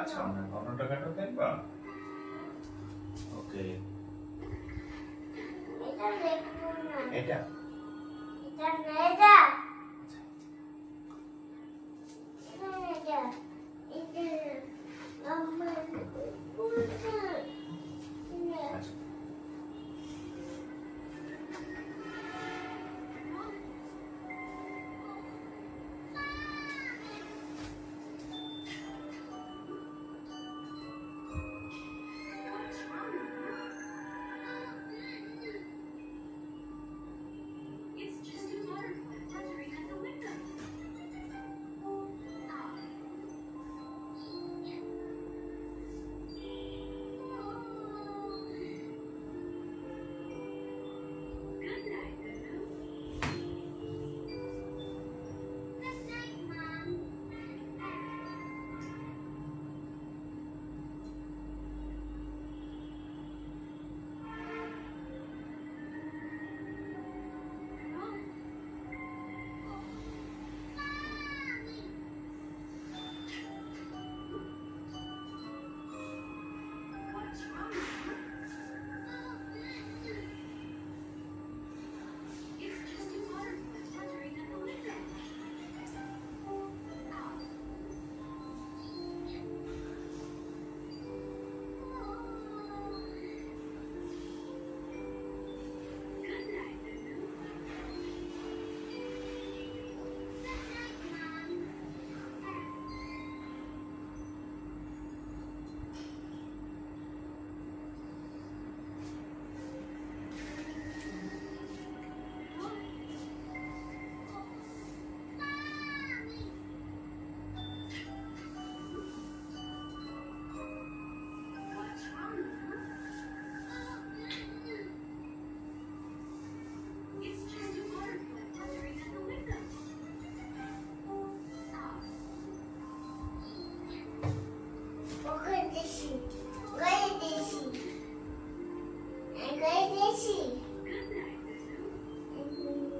আচ্ছা অন্যটা কার্টুন দেখবা ওকে এটা দেখবো না। এটা এটা না, এটা। এটা, এটা। আমার কোনটা? এটা। আচ্ছা It's just a butterfly fluttering at the window. Good night, Lulu. Good night, Mom. What's wrong? It's just a butterfly fluttering at the window. Good night, Lulu. Good night, Mom. What's wrong? It's just a butterfly fluttering at the window. ওকে দেখি। গায়ে দেখি। গায়ে দেখি। Good night, Lulu.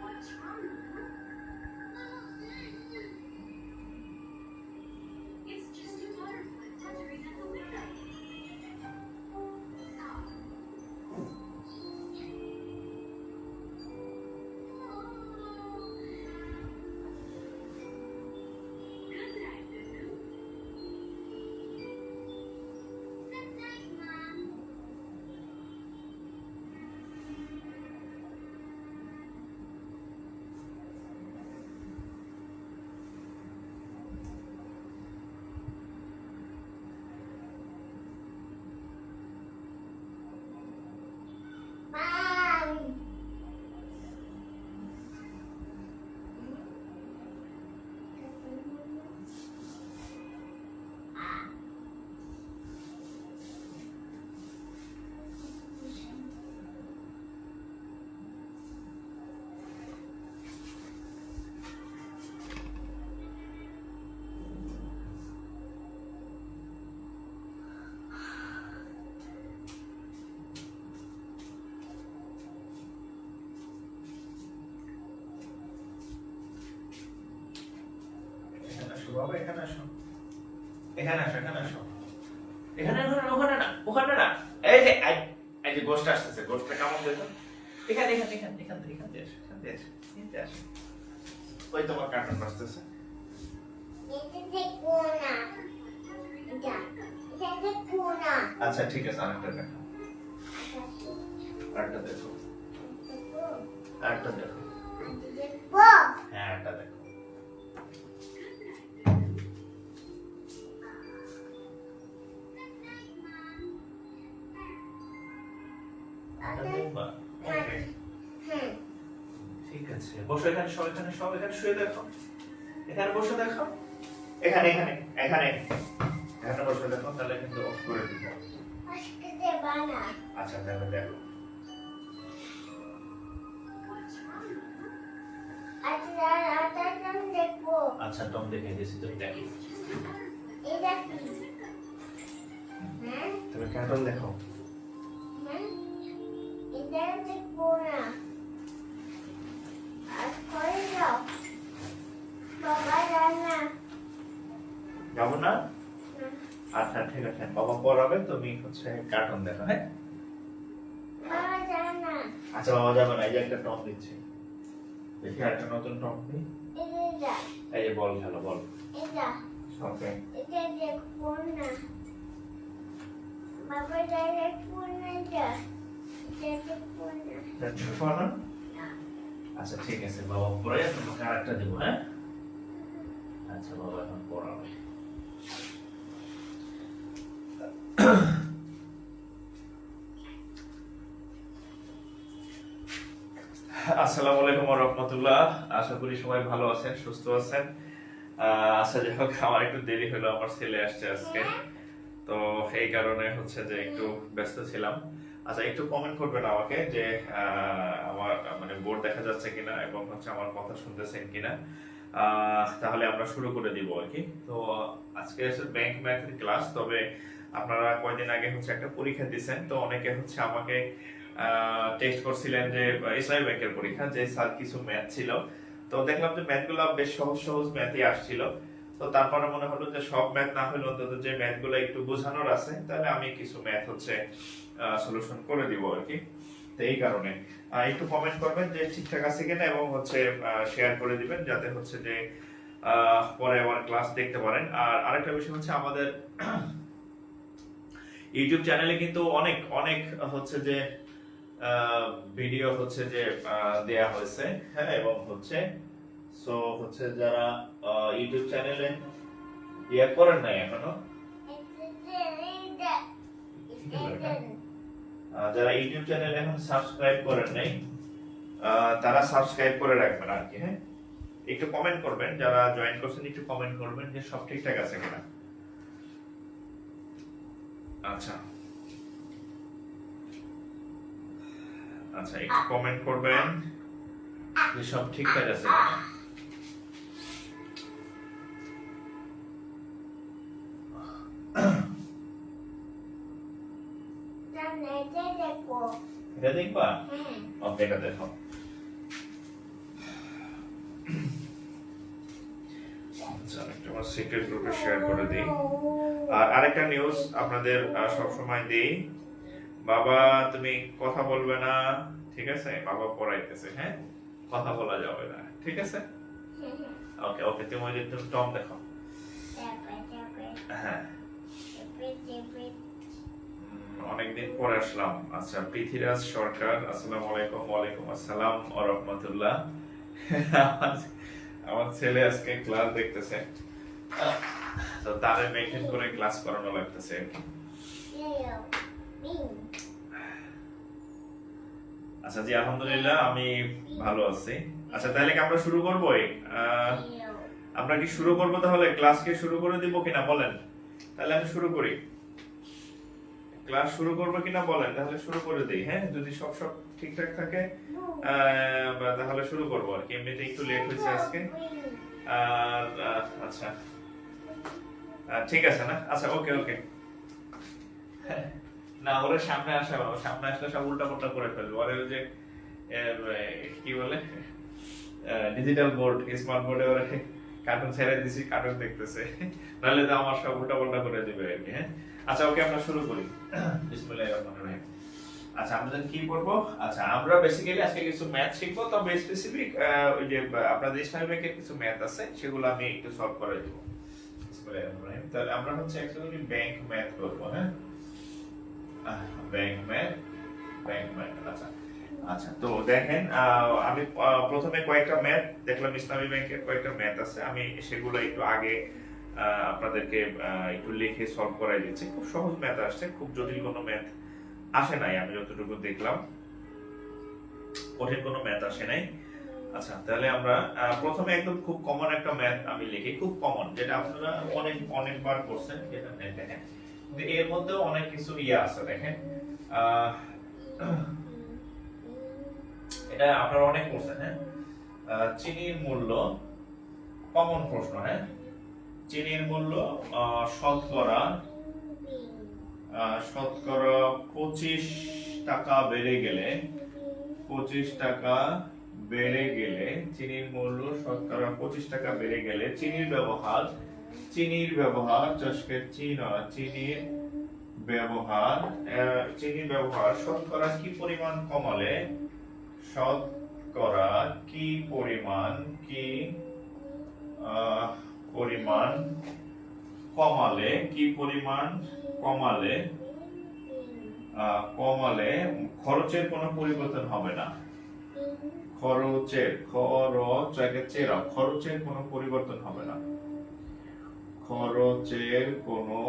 What's wrong? It's just a butterfly fluttering at the window. Good night, Lulu. Good night, Mom. মাম। এখানে আসো বাবা এখানে আসো এখানে আসো এখানে আসো এখানে ওখানে না ওখানে না এই যে এই যে গোস্ট আসতেছে গোস্টটা কেমন দেখো এখানে এখানে এখানে এখানে এখানে আসো এখানে আসো এখানে আসো ওই তোমার কার্টুন বাজতেছে এটা দেখবো না। এটা। এটা দেখবো না। আচ্ছা ঠিক আছে আরেকটা দেখো আরেকটা দেখো দেখবো। আরেকটা দেখো দেখবো। হ্যাঁ আরেকটা দেখো এটা দেখবা ওকে হুম। ঠিক আছে বসো এখানে সব এখানে সব এখানে শুয়ে দেখো এখানে বসে দেখো এখানে এখানে এখানে এখানে বসে দেখো তাহলে কিন্তু অফ করে দিব আজকে দেবা না। আচ্ছা তাহলে দেখো আচ্ছা আচ্ছা দেখবো আচ্ছা টম দেখে দিয়েছি, তুমি দেখো। এটা কি হ্যাঁ তুমি কার্টুন দেখো। হ্যাঁ এটা দেখবো না আর করে যাও বাবা জানা যাবো না? আচ্ছা ঠিক আছে, বাবা পড়াবে, তুমি হচ্ছে কার্টুন দেখো, হ্যাঁ? বাবা জানা আচ্ছা বাবা যাবে না, এই যে একটা টম দিচ্ছি, দেখি একটা নতুন টম দিই। এটা এই যে বল খেলো, বল। এটা ওকে এটা দেখবো না বাবা দেখবো না এটা দেখবো না দেখো না? আচ্ছা ঠিক আছে, বাবা পড়ে তোমাকে আরেকটা দেবো, হ্যাঁ? আচ্ছা বাবা এখন পড়াবে। আসসালামু আলাইকুম ওয়া রাহমাতুল্লাহ। আশা করি সবাই ভালো আছেন, সুস্থ আছেন। আচ্ছা যাই হোক, আমার একটু দেরি হলো, আমার ছেলে আসছে আজকে, তো এই কারণে হচ্ছে যে একটু ব্যস্ত ছিলাম। আচ্ছা একটু কমেন্ট করবেন আমাকে যে আমার মানে বোর্ড দেখা যাচ্ছে কিনা এবং হচ্ছে আমার কথা শুনতেছেন কিনা, তাহলে আমরা শুরু করে দিব আর কি। তো আজকে হচ্ছে ব্যাংক ম্যাথের ক্লাস, তবে আপনারা কয়দিন আগে হচ্ছে একটা পরীক্ষা দিয়েছেন, তো অনেকে হচ্ছে আমাকে টেক্সট করছিলেন যে ইসলামী ব্যাংকের পরীক্ষা, যে স্যার কিছু ম্যাথ ছিল, তো দেখলাম যে ম্যাথগুলো বেশ সহজ সহজ ম্যাথই আসছিল। তো তারপরে মনে হলো যে সব ম্যাথ না হলে অন্তত যে ম্যাথগুলো একটু বোঝানোর আছে, তাহলে আমি কিছু ম্যাথ হচ্ছে সলিউশন করে দিব আর কি। তো এই কারণে একটু কমেন্ট করবেন যে ঠিকঠাক আছে কিনা এবং হচ্ছে শেয়ার করে দিবেন, যাতে হচ্ছে যে পরে আবার ক্লাস দেখতে পারেন। আর আরেকটা বিষয় হচ্ছে আমাদের ইউটিউব চ্যানেলে কিন্তু অনেক অনেক হচ্ছে যে ভিডিও হচ্ছে যে দেয়া হয়েছে, হ্যাঁ, এবং হচ্ছে সো হচ্ছে যারা ইউটিউব চ্যানেলে ইয়ে করেন নাই এখনো, যারা ইউটিউব চ্যানেলে এখন সাবস্ক্রাইব করেন নাই, তারা সাবস্ক্রাইব করে রাখবেন আর কি, হ্যাঁ। একটু কমেন্ট করবেন, যারা জয়েন করছেন একটু কমেন্ট করবেন যে সব ঠিকঠাক আছে কিনা। আচ্ছা আচ্ছা একটু কমেন্ট করবেন যে সব ঠিকঠাক আছে কিনা। এটা দেখবো এটা দেখবা? হ্যাঁ ওকে এটা দেখো। আচ্ছা একটা আমার সিক্রেট গ্রুপে শেয়ার করে দিই। আর আরেকটা নিউজ আপনাদের সব সময় দেই, বাবা তুমি কথা বলবে না, ঠিক আছে? বাবা পড়াইতেছে, হ্যাঁ, কথা বলা যাবে না, ঠিক আছে? ওকে ওকে, তুমি ওই যে তুমি টম দেখো, হ্যাঁ। অনেকদিন পরে আসলাম। আচ্ছা পৃথ্বীরাজ সরকার, আসসালামু আলাইকুম। ওয়ালাইকুম আসসালাম ওয়া রাহমাতুল্লাহ। আমার ছেলে আজকে ক্লাস দেখতেছে, তো তারে মেইনটেইন করে ক্লাস করানো লাগতেছে আর কি। আচ্ছা জি আলহামদুলিল্লাহ আমি ভালো আছি। আচ্ছা তাহলে কি আমরা শুরু করবোই? আমরা কি শুরু করবো তাহলে? ক্লাস কি শুরু করে দিব কিনা বলেন? তাহলে আমি শুরু করি। ক্লাস শুরু করবো কিনা বলেন, তাহলে শুরু করে দেই, হ্যাঁ, যদি সব সব ঠিকঠাক থাকে তাহলে শুরু করবো আর কি। এমনিতে একটু লেট হয়েছে আজকে। আর আচ্ছা ঠিক আছে না? আচ্ছা ওকে ওকে। না ওরা সামনে আসা, সামনে আসলে সব উল্টা পাল্টা করে ফেলবে, ওরা ওই যে কি বলে ডিজিটাল বোর্ড, স্মার্ট বোর্ডে ওরা কার্টুন ছেড়ে দিছি, কার্টুন দেখতেছে, নাহলে তো আমার সব উল্টা পাল্টা করে দিবে আর কি, হ্যাঁ। আচ্ছা ওকে আমরা শুরু করি। বিসমিল্লাহির রহমানির রহিম। আচ্ছা আমরা কি করব? আচ্ছা আমরা বেসিক্যালি আজকে কিছু ম্যাথ শিখবো, তবে স্পেসিফিক ওই যে আপনাদের ইসলামী ব্যাংকের কিছু ম্যাথ আছে, সেগুলো আমি একটু সলভ করে দেব। বিসমিল্লাহির রহমানির রহিম। তাহলে আমরা হচ্ছে অ্যাকচুয়ালি ব্যাংক ম্যাথ করব, হ্যাঁ, ব্যাংক ম্যাথ। আচ্ছা আচ্ছা তো দেখেন, আমি প্রথমে কয়েকটা ম্যাথ দেখলাম, ইসলামী ব্যাংকের কয়েকটা ম্যাথ আছে, আমি সেগুলো একটু আগে আপনাদেরকে একটু লিখে সলভ করাই দিচ্ছি। খুব সহজ ম্যাথ আসছে, খুব জটিল কোনো ম্যাথ আসে নাই, আমি যতটুকু দেখলাম কঠিন কোনো ম্যাথ আসে নাই। আচ্ছা তাহলে আমরা প্রথমে একদম খুব কমন একটা ম্যাথ আমি লিখি, খুব কমন, যেটা আপনারা অনেকবার করছেন, যেটা দেখেন কিন্তু এর মধ্যেও অনেক কিছু ইয়ে আছে, দেখেন এটা আপনারা অনেক করছেন, হ্যাঁ। চিনির মূল্য, কমন প্রশ্ন, হ্যাঁ, চিনির মূল্য শতকরা 25 টাকা বেড়ে গেলে, 25 টাকা বেড়ে গেলে চিনির মূল্য শতকরা 25 টাকা বেড়ে গেলে চিনির ব্যবহার চস্কের চিনির ব্যবহার শতকরা কি পরিমাণ কমালে, শতকরা কি পরিমাণ কমালে খরচের কোনো পরিবর্তন হবে না, খরচের কোনো পরিবর্তন হবে না, খরচের কোনো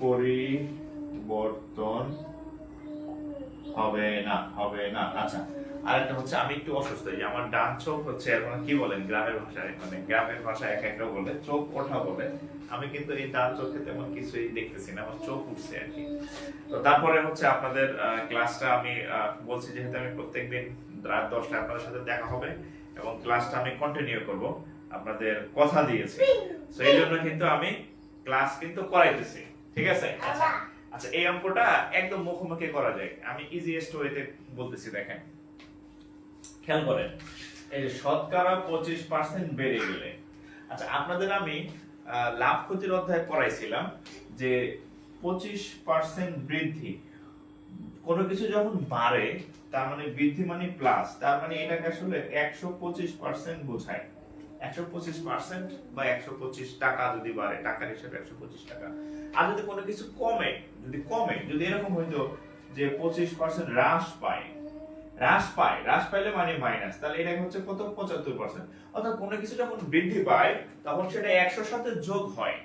পরিবর্তন হবে না। আচ্ছা, আরেকটা হচ্ছে আমি একটু অসুস্থ, যে আমার ডান চোখ হচ্ছে, এখন কি বলেন গ্রামের ভাষায়, মানে গ্রামের ভাষায় এক একটা বলে চোখ ওঠা বলে, আমি কিন্তু এই ডান চোখে তেমন কিছুই দেখতেছি না, আমার চোখ উঠছে আর কি। তো তারপরে হচ্ছে আপনাদের ক্লাসটা আমি বলছি, যেহেতু আমি প্রত্যেকদিন রাত 10টায় আপনাদের সাথে দেখা হবে এবং ক্লাসটা আমি কন্টিনিউ করব, আপনাদের কথা দিয়েছি, তো এই জন্য কিন্তু আমি ক্লাস কিন্তু করাইতেছি, ঠিক আছে? আচ্ছা, এই অঙ্কটা একদম মুখোমুখি করা যায়, আমি ইজিয়েস্ট ওয়েতে বলতেছি, দেখেন, খেয়াল করেন, এই যে শতকরা 25% বেড়ে গেলে, আচ্ছা আপনাদের আমি লাভ ক্ষতির অধ্যায় পড়াইছিলাম যে 25% বৃদ্ধি, কোনো কিছু যখন বাড়ে তার মানে বৃদ্ধি মানে প্লাস, তার মানে এটাকে আসলে 125% বোঝায়, 125% বা 125 টাকা যদি বাড়ে, টাকার হিসাবে 125 টাকা। আর যদি কোনো কিছু কমে, যদি এরকম হইতো যে 25% হ্রাস পাইলে মানে মাইনাস, তাহলে এটা হচ্ছে কত, 75%। অর্থাৎ কোনো কিছু যখন বৃদ্ধি পায় তখন সেটা 100 সাথে যোগ হয়,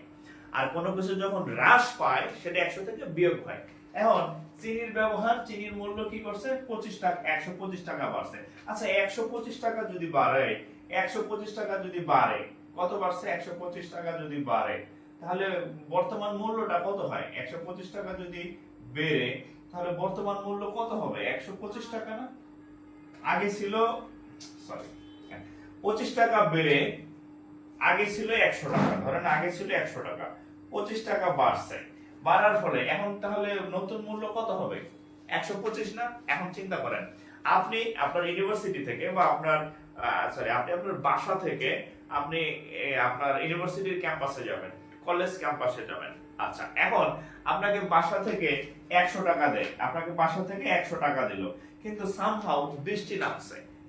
আর কোনো কিছু যখন হ্রাস পায় সেটা 100 থেকে বিয়োগ হয়। এখন চিনির মূল্য কি করছে, 25 টাকা, 125 টাকা বাড়ছে। আচ্ছা 125 টাকা যদি বাড়ে, 125 টাকা যদি বাড়ে, কত বাড়ছে, 125 টাকা যদি বাড়ে, তাহলে বর্তমান মূল্যটা কত হয়, 125 টাকা যদি বেড়ে, তাহলে বর্তমান মূল্য কত হবে, 125 টাকা না? আগে ছিল 25 টাকা বেড়ে আগে ছিল 100 টাকা, ধরেন আগে ছিল 100 টাকা, 25 টাকা বাড়ছে, বাড়ার ফলে এখন তাহলে নতুন মূল্য কত হবে, 125 না? এখন চিন্তা করেন, আপনি আপনার ইউনিভার্সিটি থেকে বা আপনি আপনার বাসা থেকে আপনি আপনার ইউনিভার্সিটির ক্যাম্পাসে যাবেন, কলেজ ক্যাম্পাসে যাবেন। আচ্ছা, এখন আপনাকে বাসা থেকে 100 টাকা দেয়, আপনাকে বাসা থেকে 100 টাকা দিল, কিন্তু সামহাউ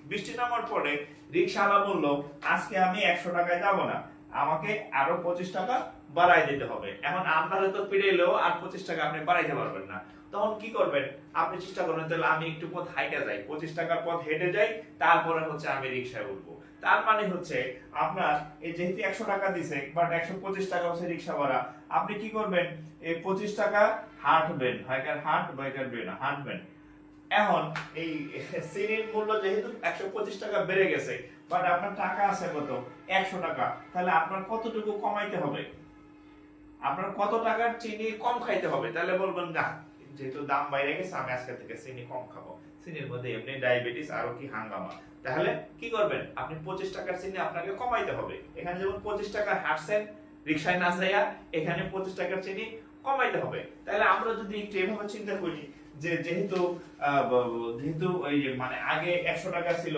বৃষ্টি নামার পরে রিকশাওয়ালা বলল আজকে আমি 100 টাকায় যাব না, আমাকে আরো 25 টাকা বাড়াই দিতে হবে। এখন আপনারা তো পিড়াইলেও আর 25 টাকা আপনি বাড়াইতে পারবেন না, তখন কি করবেন, আপনি চেষ্টা করবেন তাহলে আমি একটু পথ হাইটে যাই, 25 টাকার পথ হেঁটে যাই, তারপরে হচ্ছে আমি রিকশায় উঠবো। তার মানে হচ্ছে আপনার এই যেহেতু 100 টাকা দিছে, বাট 125 টাকা হচ্ছে রিকশা ভাড়া, আপনি কি করবেন, এই 25 টাকা হাঁটবেন, হাঁটবেন। এখন এই চিনির মূল্য যেহেতু 125 টাকা বেড়ে গেছে, বাট আপনার টাকা আছে কত, 100 টাকা, তাহলে আপনার কতটুকু কমাইতে হবে, আপনার কত টাকার চিনি কম খাইতে হবে? তাহলে বলবেন না, যেহেতু দাম বাইরে গেছে আমি আজকে থেকে চিনি কম খাবো, চিনির মধ্যে এমনি ডায়াবেটিস আরো কি হাঙ্গামা, তাহলে কি করবেন, আপনি 25 টাকার চিনি আপনাকে কমাইতে হবে। এখানে যেমন 25 টাকা হাঁটছেন রিকশায় না যাইয়া, এখানে 25 টাকার চিনি কমাইতে হবে। তাহলে আমরা যদি একটু এভাবে চিন্তা করি যে যেহেতু ওই মানে আগে 100 টাকা ছিল,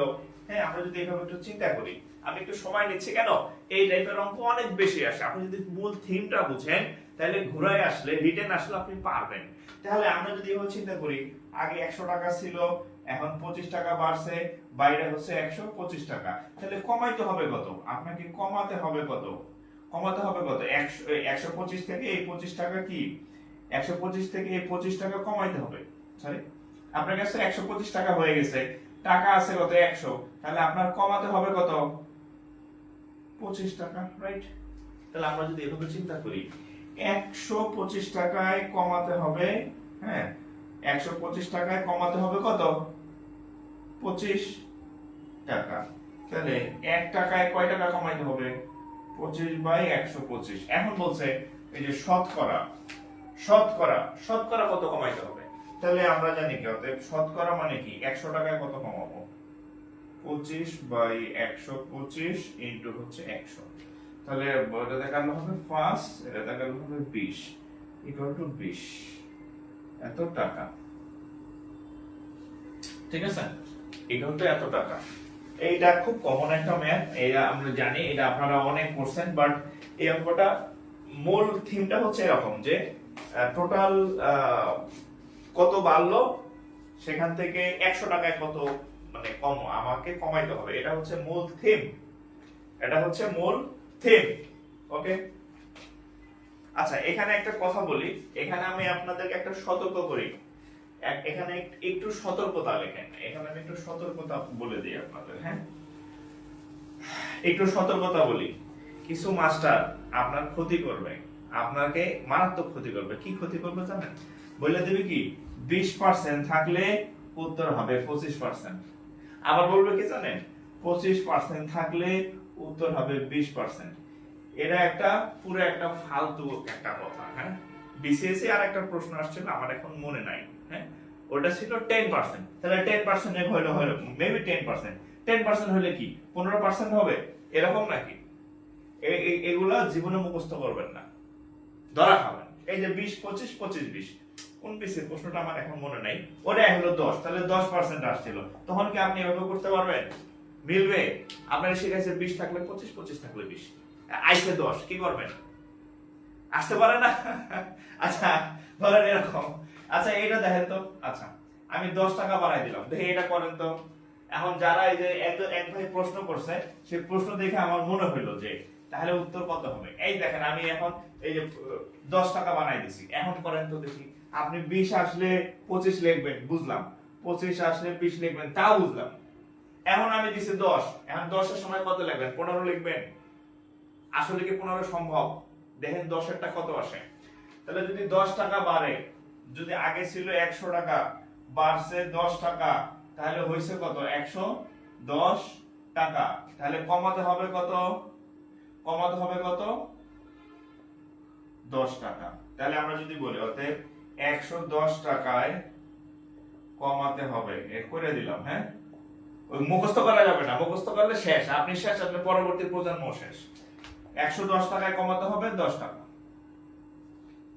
হ্যাঁ, আমরা যদি এভাবে একটু চিন্তা করি, আমি একটু সময় নিচ্ছি কেন, এই টাইপের অঙ্ক অনেক বেশি আসে, আপনি যদি মূল থিমটা বুঝেন তাহলে ঘুরায় আসলে রিটেন আসলে আপনি পারবেন। তাহলে আমরা যদি এভাবে চিন্তা করি, আগে 100 টাকা ছিল, এখন 25 টাকা বাড়ছে, বাইরে হচ্ছে 125 টাকা, তাহলে কমাইতে হবে কত, আপনাকে কমাতে হবে কত, 125 থেকে এই 25 টাকা কি, 125 থেকে এই 25 টাকা কমাইতে হবে, সরি আপনার কাছে 125 টাকা হয়ে গেছে, টাকা আছে কত, 100, তাহলে আপনার কমাতে হবে কত, 25 টাকা, রাইট? তাহলে আমরা যদি এভাবে চিন্তা করি, 125 টাকায় কমাতে হবে, হ্যাঁ, 125 টাকায় কমাতে হবে কত, 25 টাকা, তাহলে 1 টাকায় কয় টাকা কমাইতে হবে, 25/125। এখন বলছে এই যে শতকরা কত কমাইতে হবে, তাহলে আমরা জানি কি, অতএব শতকরা মানে কি, 100 টাকায় কত কমাবো, 25/125 ইনটু হচ্ছে 100, তাহলে এটা দেখানো হবে 5, এটা দেখানো হবে 20 ইকুয়াল টু 20 এত টাকা। ঠিক আছে, ইকুয়াল টু এত টাকা। এইটা খুব কমন একটা ম্যাথ, এটা আমরা জানি, এটা আপনারা অনেক করছেন, বাট এই অঙ্কটা মূল থিমটা হচ্ছে এরকম যে টোটাল কত বাড়লো, সেখান থেকে 100 টাকায় কত মানে কম আমাকে কমাইতে হবে, এটা হচ্ছে মূল থিম, এটা হচ্ছে মূল থিম। ওকে, আচ্ছা এখানে একটা কথা বলি, এখানে আমি আপনাদেরকে একটা সতর্ক করি, এখানে একটু সতর্কতা লেখেন, এখানে আমি একটু সতর্কতা বলে দিই আপনাদের। হ্যাঁ, একটু সতর্কতা বলি, কিছু মাস্টার আপনার ক্ষতি করবে, আপনাকে মারাত্মক ক্ষতি করবে। কি ক্ষতি করবে জানেন? বলে দেবে কি 20% থাকলে উত্তর হবে 25%, আবার বলবে কি জানেন 25% থাকলে উত্তর হবে 20%। এটা একটা পুরো একটা ফালতু একটা কথা। হ্যাঁ, বিসিএসসি আর একটা প্রশ্ন আসছিল আমার এখন মনে নাই। হ্যাঁ, ওটা ছিল 10%, তাহলে 10% এর হলো মেবি 10%, 10% হলে কি 15% হবে এরকম নাকি? এগুলা জীবনে মুখস্থ করবেন না, ধরা খাবেন। এই যে 20 25 25 20 কোন পিসের প্রশ্নটা আমার এখন মনে নাই, ওটা হলো 10, তাহলে 10% আসছিল, তখন কি আপনি এভাবে করতে পারবেন? মিলবে? আপনারা শিখাইছে 20 থাকলে 25 25 থাকলে 20, আইছে 10, কি করবেন? আসতে পারে না? আচ্ছা ধরেন এরকম, আচ্ছা এটা দেখেন তো, আচ্ছা আমি 10 টাকা বাড়াই দিলাম, দেখে এটা করেন তো। এখন যারা এই যে এক ভাই প্রশ্ন করছে, সেই প্রশ্ন দেখে আমার মনে হলো যে তাহলে উত্তর কত হবে। এই দেখেন আমি এখন এই যে 10 টাকা বানাই দিছি, এখন করেন তো দেখি। আপনি 20 আসলে 25 লিখবেন, বুঝলাম, 25 আসলে 20 লিখবেন, তাও বুঝলাম। এখন আমি দিছি 10, এখন 10 এর সময় কত লিখবেন? 15 লিখবেন? আসলে কি 15 সম্ভব? দেখেন 10 এরটা কত আসে। তাহলে যদি 10 টাকা বাড়ে, যদি আগে ছিল 100 টাকা, বাড়ছে 10 টাকা, তাহলে হইছে কত? 110 টাকা। তাহলে কমাতে হবে কত? কমাতে হবে কত? 10 টাকা। তাহলে আমরা যদি বলি অতএব 110 টাকায় কমাতে হবে, করে দিলাম। হ্যাঁ, ওই মুখস্থ করা যাবে না, মুখস্থ করলে শেষ, আপনি শেষ, আপনার পরবর্তী প্রজন্ম শেষ। 110 টাকায় কমাতে হবে 10 টাকা,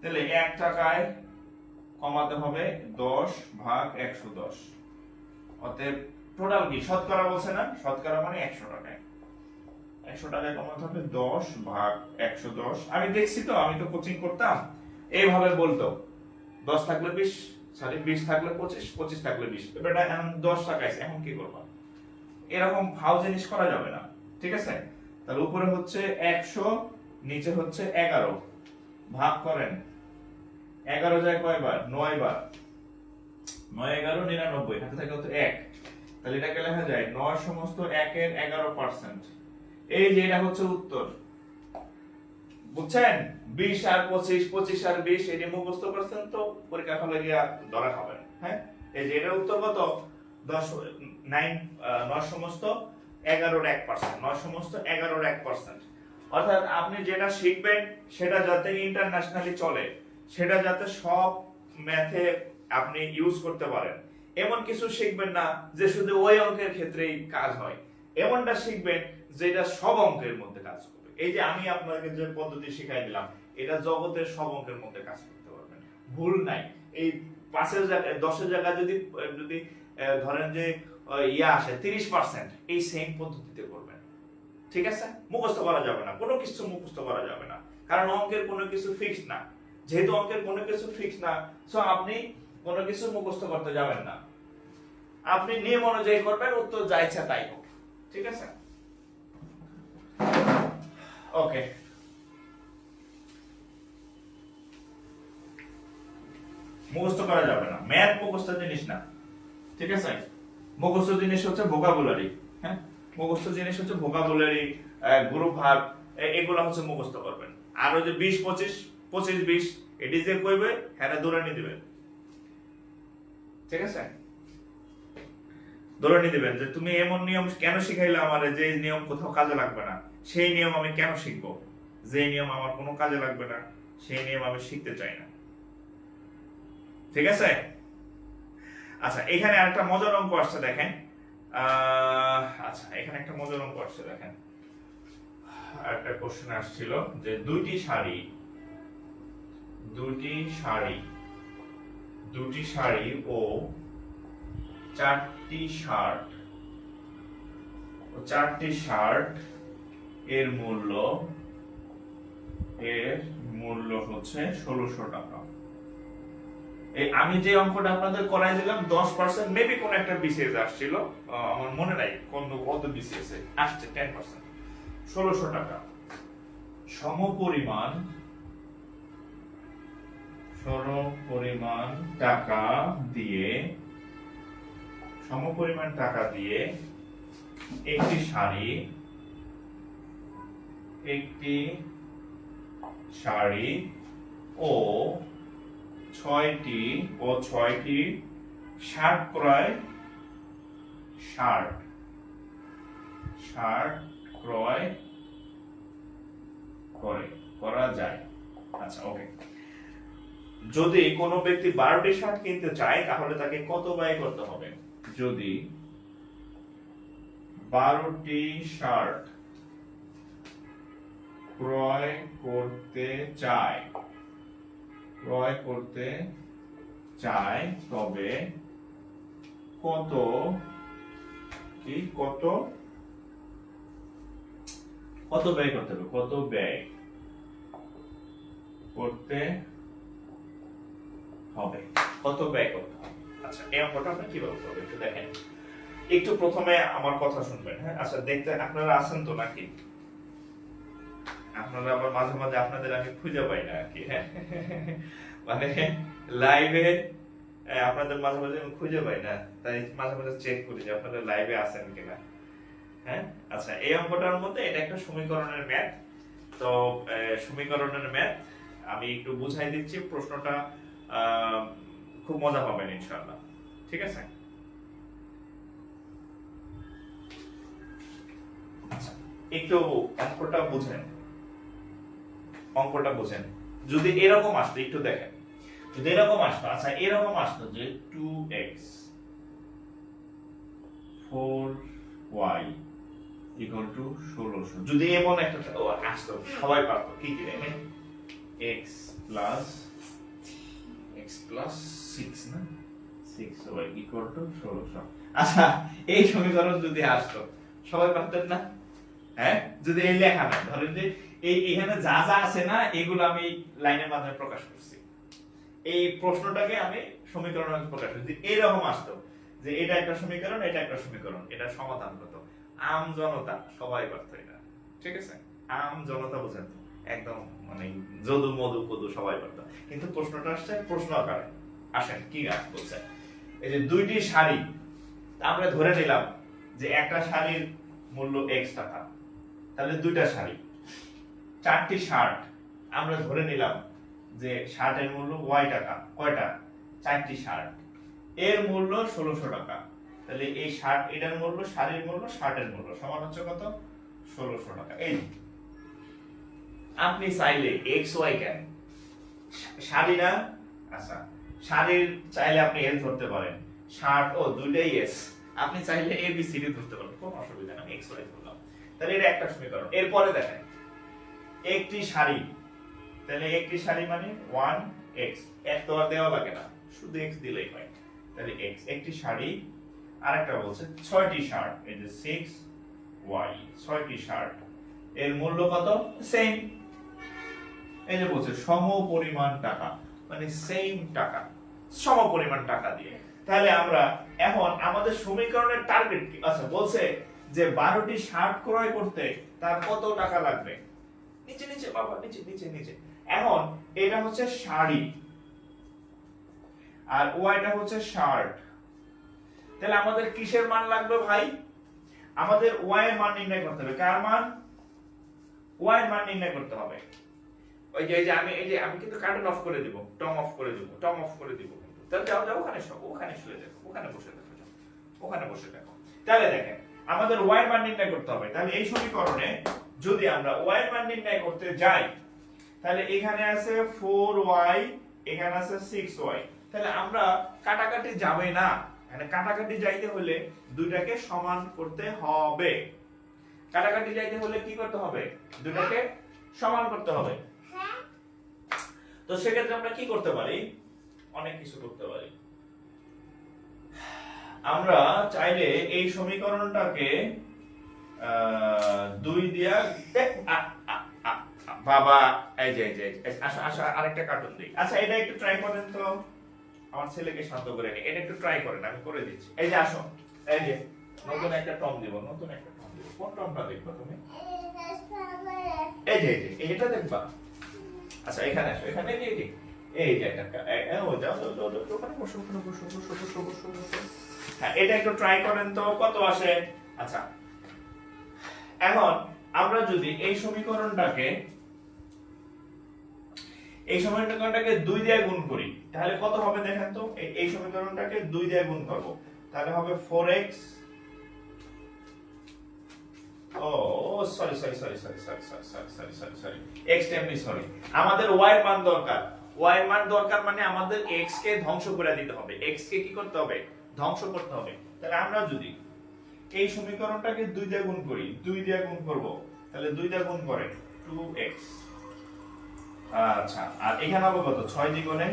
তাহলে 1 টাকায় কমাতে হবে 10 ভাগ 110, অতএব টোটাল কি শতকরা বলছে না, শতকরা মানে 100 টাকায়, 100 টাকায় কমাতে হবে 10 ভাগ 110। আমি দেখছি তো, আমি তো কোচিং করতাম, এইভাবে বলতো 10 থাকলে 20, সরি 20 থাকলে 25, 25 থাকলে 20। এবারে এখন 10 টাকা আছে, এখন কি করবা? এরকম ভাও জিনিস করা যাবে না, ঠিক আছে? তাহলে উপরে হচ্ছে 100, নিচে হচ্ছে 11, ভাগ করেন, 11 যায় কয়বার? 9 বার, 9 11 99, হাতে থাকে হচ্ছে 1, তাহলে এটাকে লেখা যায় 9 সমস্ত 1 এর 11%। এই যে এটা হচ্ছে উত্তর, বুঝছেন? 20 আর 25, 25 আর 20, এটি মুখস্থ করছেন তো পরীক্ষা হলে গিয়া ধরা খাবেন। হ্যাঁ, এই যে এটার উত্তর কত? 9 সমস্ত 11 এর 1%, 9 সমস্ত 11 এর 1%। অর্থাৎ আপনি যেটা শিখবেন সেটা যাতে ইন্টারন্যাশনালি চলে, সেটা যাতে সব ম্যাথে আপনি ইউজ করতে পারেন, এমন কিছু শিখবেন না যে শুধু ওই অঙ্কের ক্ষেত্রেই কাজ হয়, এমনটা শিখবেন যেটা সব অঙ্কের মধ্যে কাজ করবে। এই যে আমি আপনাকে যে পদ্ধতি শিখাই দিলাম, এটা জগতের সব অঙ্কের মধ্যে কাজ করতে পারবেন, ভুল নাই। এই 5-এর জায়গায় 10-এর জায়গায় যদি যদি ধরেন যে ইয়া আসে 30%, এই সেম পদ্ধতিতে করবেন, ঠিক আছে? মুখস্থ করা যাবে না, কোনো কিছু মুখস্থ করা যাবে না, কারণ অঙ্কের কোনো কিছু ফিক্সড না। যেহেতু অঙ্কের কোনো কিছু ফিক্সড না, সো আপনি কোনো কিছু মুখস্থ করতে যাবেন না, আপনি নিয়ম অনুযায়ী করবেন, উত্তর যা ইচ্ছা তাই হোক, ঠিক আছে? ওকে, মুখস্থ করা যাবে না, ম্যাথ মুখস্থ জিনিস না, ঠিক আছে? মুখস্থ জিনিস হচ্ছে ভোকাবুলারি। হ্যাঁ, মুখস্থ জিনিস হচ্ছে ভোকাবুলারি, গ্রুপ ভার্ব, এগুলো হচ্ছে মুখস্থ করবেন। আর ওই যে 20 25 25 20, এটি যে কইবে হ্যাঁ দৌড়ানি দিবেন, ঠিক আছে? দৌড়ানি দিবেন যে তুমি এমন নিয়ম কেন শিখাইলে আমারে, যে নিয়ম কোথাও কাজে লাগবে না, সেই নিয়ম আমি কেন শিখবো? যে নিয়ম আমার কোনো কাজে লাগবে না, সেই নিয়ম আমি শিখতে চাই না, ঠিক আছে? আচ্ছা, এখানে আরেকটা মজার অঙ্ক আসছে, দেখেন আচ্ছা এখানে একটা মজার অঙ্ক আসছে দেখেন, একটা কোশ্চেন আসছিল যে দুটি শাড়ি ও চারটি শার্ট এর মূল্য হচ্ছে 1600 টাকা। এই আমি যে অঙ্কটা আপনাদের করাই দিলাম 10% মেবি কোন একটা বিসিএস আসছিল, আমার মনে নাই কত বিসিএস এ আসছে 10%, 1600 টাকা। সমপরিমাণ টাকা দিয়ে একটি শাড়ি ও ছয়টি শার্ট ক্রয় করা যায়। আচ্ছা ওকে, যদি কোনো ব্যক্তি 12টি শার্ট কিনতে চায় তাহলে তাকে কত ব্যয় করতে হবে? যদি 12টি শার্ট ক্রয় করতে চায় তবে কত ব্যয় করতে হবে? কত ব্যয় করতে হবে? আচ্ছা এই অঙ্কটা আপনি কিভাবে করবেন একটু দেখেন। একটু প্রথমে আমার কথা শুনবেন, হ্যাঁ? আচ্ছা দেখতে আপনারা আছেন তো নাকি? আপনারা আবার মাঝে মাঝে আপনাদের আমি খুঁজে পাই না আর কি, হ্যাঁ? মানে লাইভে আপনাদের মাঝে মাঝে আমি খুঁজে পাই না, তাই মাঝে মাঝে চেক করি যে আপনারা লাইভে আছেন কিনা, হ্যাঁ? আচ্ছা এই অঙ্কটার মধ্যে এটা একটা সমীকরণের ম্যাথ। তো সমীকরণের ম্যাথ আমি একটু বুঝাই দিচ্ছি, প্রশ্নটা খুব মজা পাবেন ইনশাআল্লাহ, ঠিক আছে? আচ্ছা একটু অঙ্কটা বুঝেন। যদি এরকম আসতো, একটু দেখেন, যদি এরকম আসতো, আচ্ছা এরকম আসতো যে 2x 4y equal to 1600, যদি এমন একটা আসতো সবাই পারতো কি দেখেন, x plus 6 না 6y equal to 1600। আচ্ছা এই সমীকরণ যদি আসতো সবাই পারতেন না? হ্যাঁ, যদি এই লেখা না, ধরেন যে এখানে যা যা আছে না এগুলো আমি লাইনের মাধ্যমে প্রকাশ করছি, এই প্রশ্নটাকে আমি সমীকরণে প্রকাশ করছি। যদি এরকম আসতো যে এটা একটা সমীকরণ, এটা একটা সমীকরণ, এটা সমাধান কত, আম জনতা সবাই পারতো এটা, ঠিক আছে? আম জনতা বোঝেন তো, একদম মানে যদু মধু পদু সবাই পারতো, কিন্তু প্রশ্নটা আসছে প্রশ্ন আকারে। আসেন কি বলছে, এই যে দুইটি শাড়ি, আমরা ধরে নিলাম যে একটা শাড়ির মূল্য x টাকা, তাহলে দুইটা শাড়ি। চারটি শার্ট, আমরা ধরে নিলাম যে শার্টের মূল্য y টাকা, কয়টা? চারটি শার্ট, এর মূল্য 1600 টাকা। তাহলে এই শার্ট, এটার মূল্য, শাড়ির মূল্য, শার্টের মূল্য সমান হচ্ছে কত? 1600 টাকা। এই আপনি চাইলে x y কেন, শাড়ি না? আচ্ছা শাড়ির চাইলে আপনি l ধরতে পারেন, শার্ট ও দুইটাই s, আপনি চাইলে a b c d ধরতে পারেন, কোনো অসুবিধা নেই, আমি x y ধরলাম। তাহলে এটা একটা সমীকরণ। এরপরে দেখেন একটি শাড়ি, তাহলে একটি শাড়ি মানে 1x, এক তো আর দেওয়া লাগে না, শুধু x দিলেই হয়, তাহলে x একটি শাড়ি। আরেকটা বলছে 6টি শার্ট, এই যে 6y 6টি শার্ট, এর মূল্য কত? সেম। এই যে বলছে সমপরিমাণ টাকা, মানে সেম টাকা, সমপরিমাণ টাকা দিয়ে। তাহলে আমরা এখন আমাদের সমীকরণের টার্গেট কি? আচ্ছা বলছে যে 12টি শার্ট ক্রয় করতে তার কত টাকা লাগবে? নিচে নিচে বাবা, নিচে নিচে নিচে। এখন এটা হচ্ছে শাড়ি আর ওয়াইটা হচ্ছে শার্ট, তাহলে আমাদের কিসের মান লাগবে ভাই? আমাদের ওয়াই এর মান নির্ণয় করতে হবে। কার মান? ওয়াই এর মান নির্ণয় করতে হবে। ওই যে আমি কিন্তু কার্টুন অফ করে দিব, টম অফ করে দিব, তাহলে যাও ওখানে সব, ওখানে শুয়ে দেখো, ওখানে বসে দেখো। তাহলে দেখেন আমাদের ওয়াই এর মান নির্ণয় করতে হবে। তাহলে এই সমীকরণে যদি আমরা ওয়াই এর মান নির্ণয় করতে যাই, তাহলে এখানে আছে 4y, এখানে আছে 6y, তাহলে আমরা কাটাকাটি যাবে না, মানে কাটাকাটি যাইতে হলে দুইটাকে সমান করতে হবে। কাটাকাটি যাইতে হলে কি করতে হবে? দুইটাকে সমান করতে হবে। হ্যাঁ তো সেক্ষেত্রে আমরা কি করতে পারি? অনেক কিছু করতে পারি। আমরা চাইলে এই সমীকরণটাকে 2 দিয়া বাবা এই যে আচ্ছা আরেকটা কার্টুন দিই। আচ্ছা এটা একটু ট্রাই করেন তো, আমার ছেলেকে শান্ত করে নি। এটা একটু ট্রাই করেন, আমি করে দিচ্ছি। এই যে আসো, এই যে নতুন একটা টর্ম দিব, নতুন একটা টর্ম দিব। কোন টর্মটা দেখবা তুমি? এই যে এইটা দেখবা। আচ্ছা এখানে আসো, এখানে এই যে একটা ও যাও ওখানে বসো। হ্যাঁ এটা একটু ট্রাই করেন তো কত আসে। আচ্ছা এখন আমরা যদি এই সমীকরণটাকে 2 দিয়ে গুণ করি তাহলে কত হবে দেখেন তো। এই সমীকরণটাকে 2 দিয়ে গুণ করব তাহলে হবে 4x সরি x টেমনি সরি। আমাদের y এর মান দরকার। y এর মান দরকার মানে আমাদের x কে ধ্বংস করে দিতে হবে। x কে কি করতে হবে? ধ্বংস করতে হবে। তাহলে আমরা যদি এই সমীকরণটাকে 2 দিয়ে গুণ করি, 2 দিয়ে গুণ করব তাহলে 2 দিয়ে গুণ করেন 2x। আচ্ছা আর এখানে হবে কত? 6 দ্বিগুণে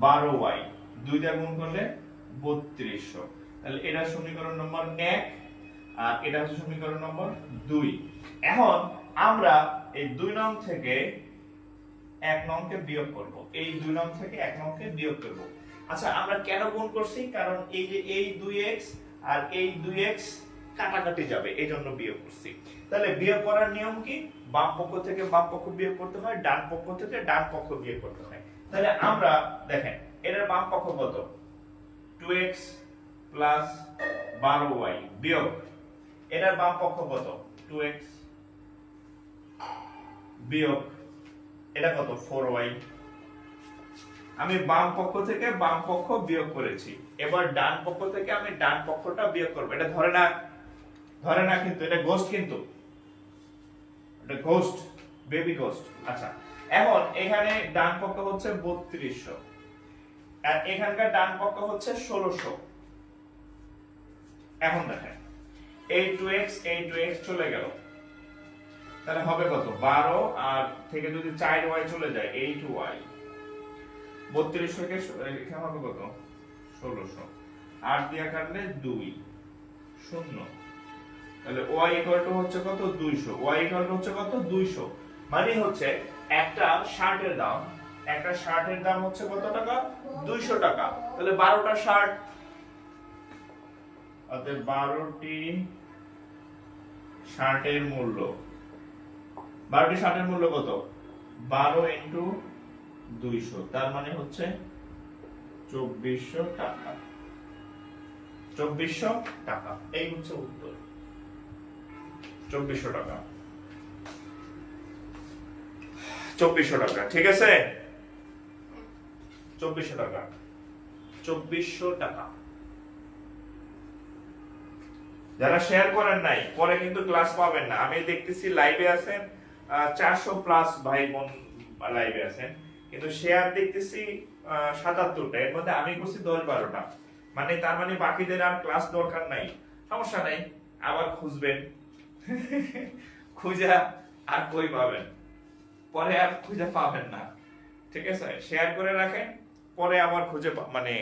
12y, 2 দিয়ে গুণ করলে 3200। তাহলে এটা সমীকরণ নম্বর 1 আর এটা হচ্ছে সমীকরণ নম্বর 2। এখন আমরা এই 2 নং থেকে 1 নংকে বিয়োগ করব। এই 2 নং থেকে 1 নংকে বিয়োগ করব। আচ্ছা আমরা কেন গুণ করছি? কারণ এই যে এই 2x আর এই 2x কাটাকাটি যাবে, এইজন্য বিয়োগ করছি। তাহলে বিয়োগ করার নিয়ম কি? বাম পক্ষ থেকে বাম পক্ষ বিয়োগ করতে হয়, ডান পক্ষ থেকে ডান পক্ষ বিয়োগ করতে হয়। তাহলে আমরা দেখেন এটার বাম পক্ষ কত? 2x 12y বিয়োগ এটার বাম পক্ষ কত? 2x বিয়োগ এটা কত? 4y। আমি বাম পক্ষ থেকে বাম পক্ষ বিয়োগ করেছি, এবার ডান পক্ষ থেকে আমি ডান পক্ষটা বিয়োগ করব। এটা ধরে না কিন্তু এটা গোস্ট, কিন্তু এটা গোস্ট, বেবি গোস্ট। আচ্ছা এখন এখানে ডান পক্ষ হচ্ছে 3200 আর এখানকার ডান পক্ষ হচ্ছে 1600। এখন দেখেন এই 2x চলে গেল, তাহলে হবে কত? 12 আর থেকে যদি 4y চলে যায় 8y। 3200 কে এখানে হবে কত? 1600। 8 দিয়ে কাটলে 2 0। তাহলে y হচ্ছে কত? 200। y হচ্ছে কত? 200। মানে হচ্ছে একটা শার্টের দাম হচ্ছে কত টাকা? 200 টাকা। তাহলে 12টা শার্ট, অতএব 12টি শার্টের মূল্য কত? 12 ইনটু 200, তার মানে হচ্ছে 2400 টাকা। 2400 টাকা, এই হচ্ছে উত্তর। 2400 টাকা, 2400 টাকা। ঠিক আছে, 2400 টাকা, 2400 টাকা। যারা শেয়ার করেন নাই পরে কিন্তু ক্লাস পাবেন না। আমি দেখতেছি লাইভে আছেন 400 প্লাস ভাই বোন লাইভে আছেন, কিন্তু শেয়ার দেখতেছি 77টা, এর মধ্যে আমি করছি 10-12টা। মানে তার মানে বাকিদের আর ক্লাস দরকার নাই। সমস্যা নাই, আবার খুঁজবেন। খুঁজা আর কই পাবেন, পরে আর খুঁজে পাবেন না। ঠিক আছে, শেয়ার করে রাখেন, পরে আবার খুঁজে মানে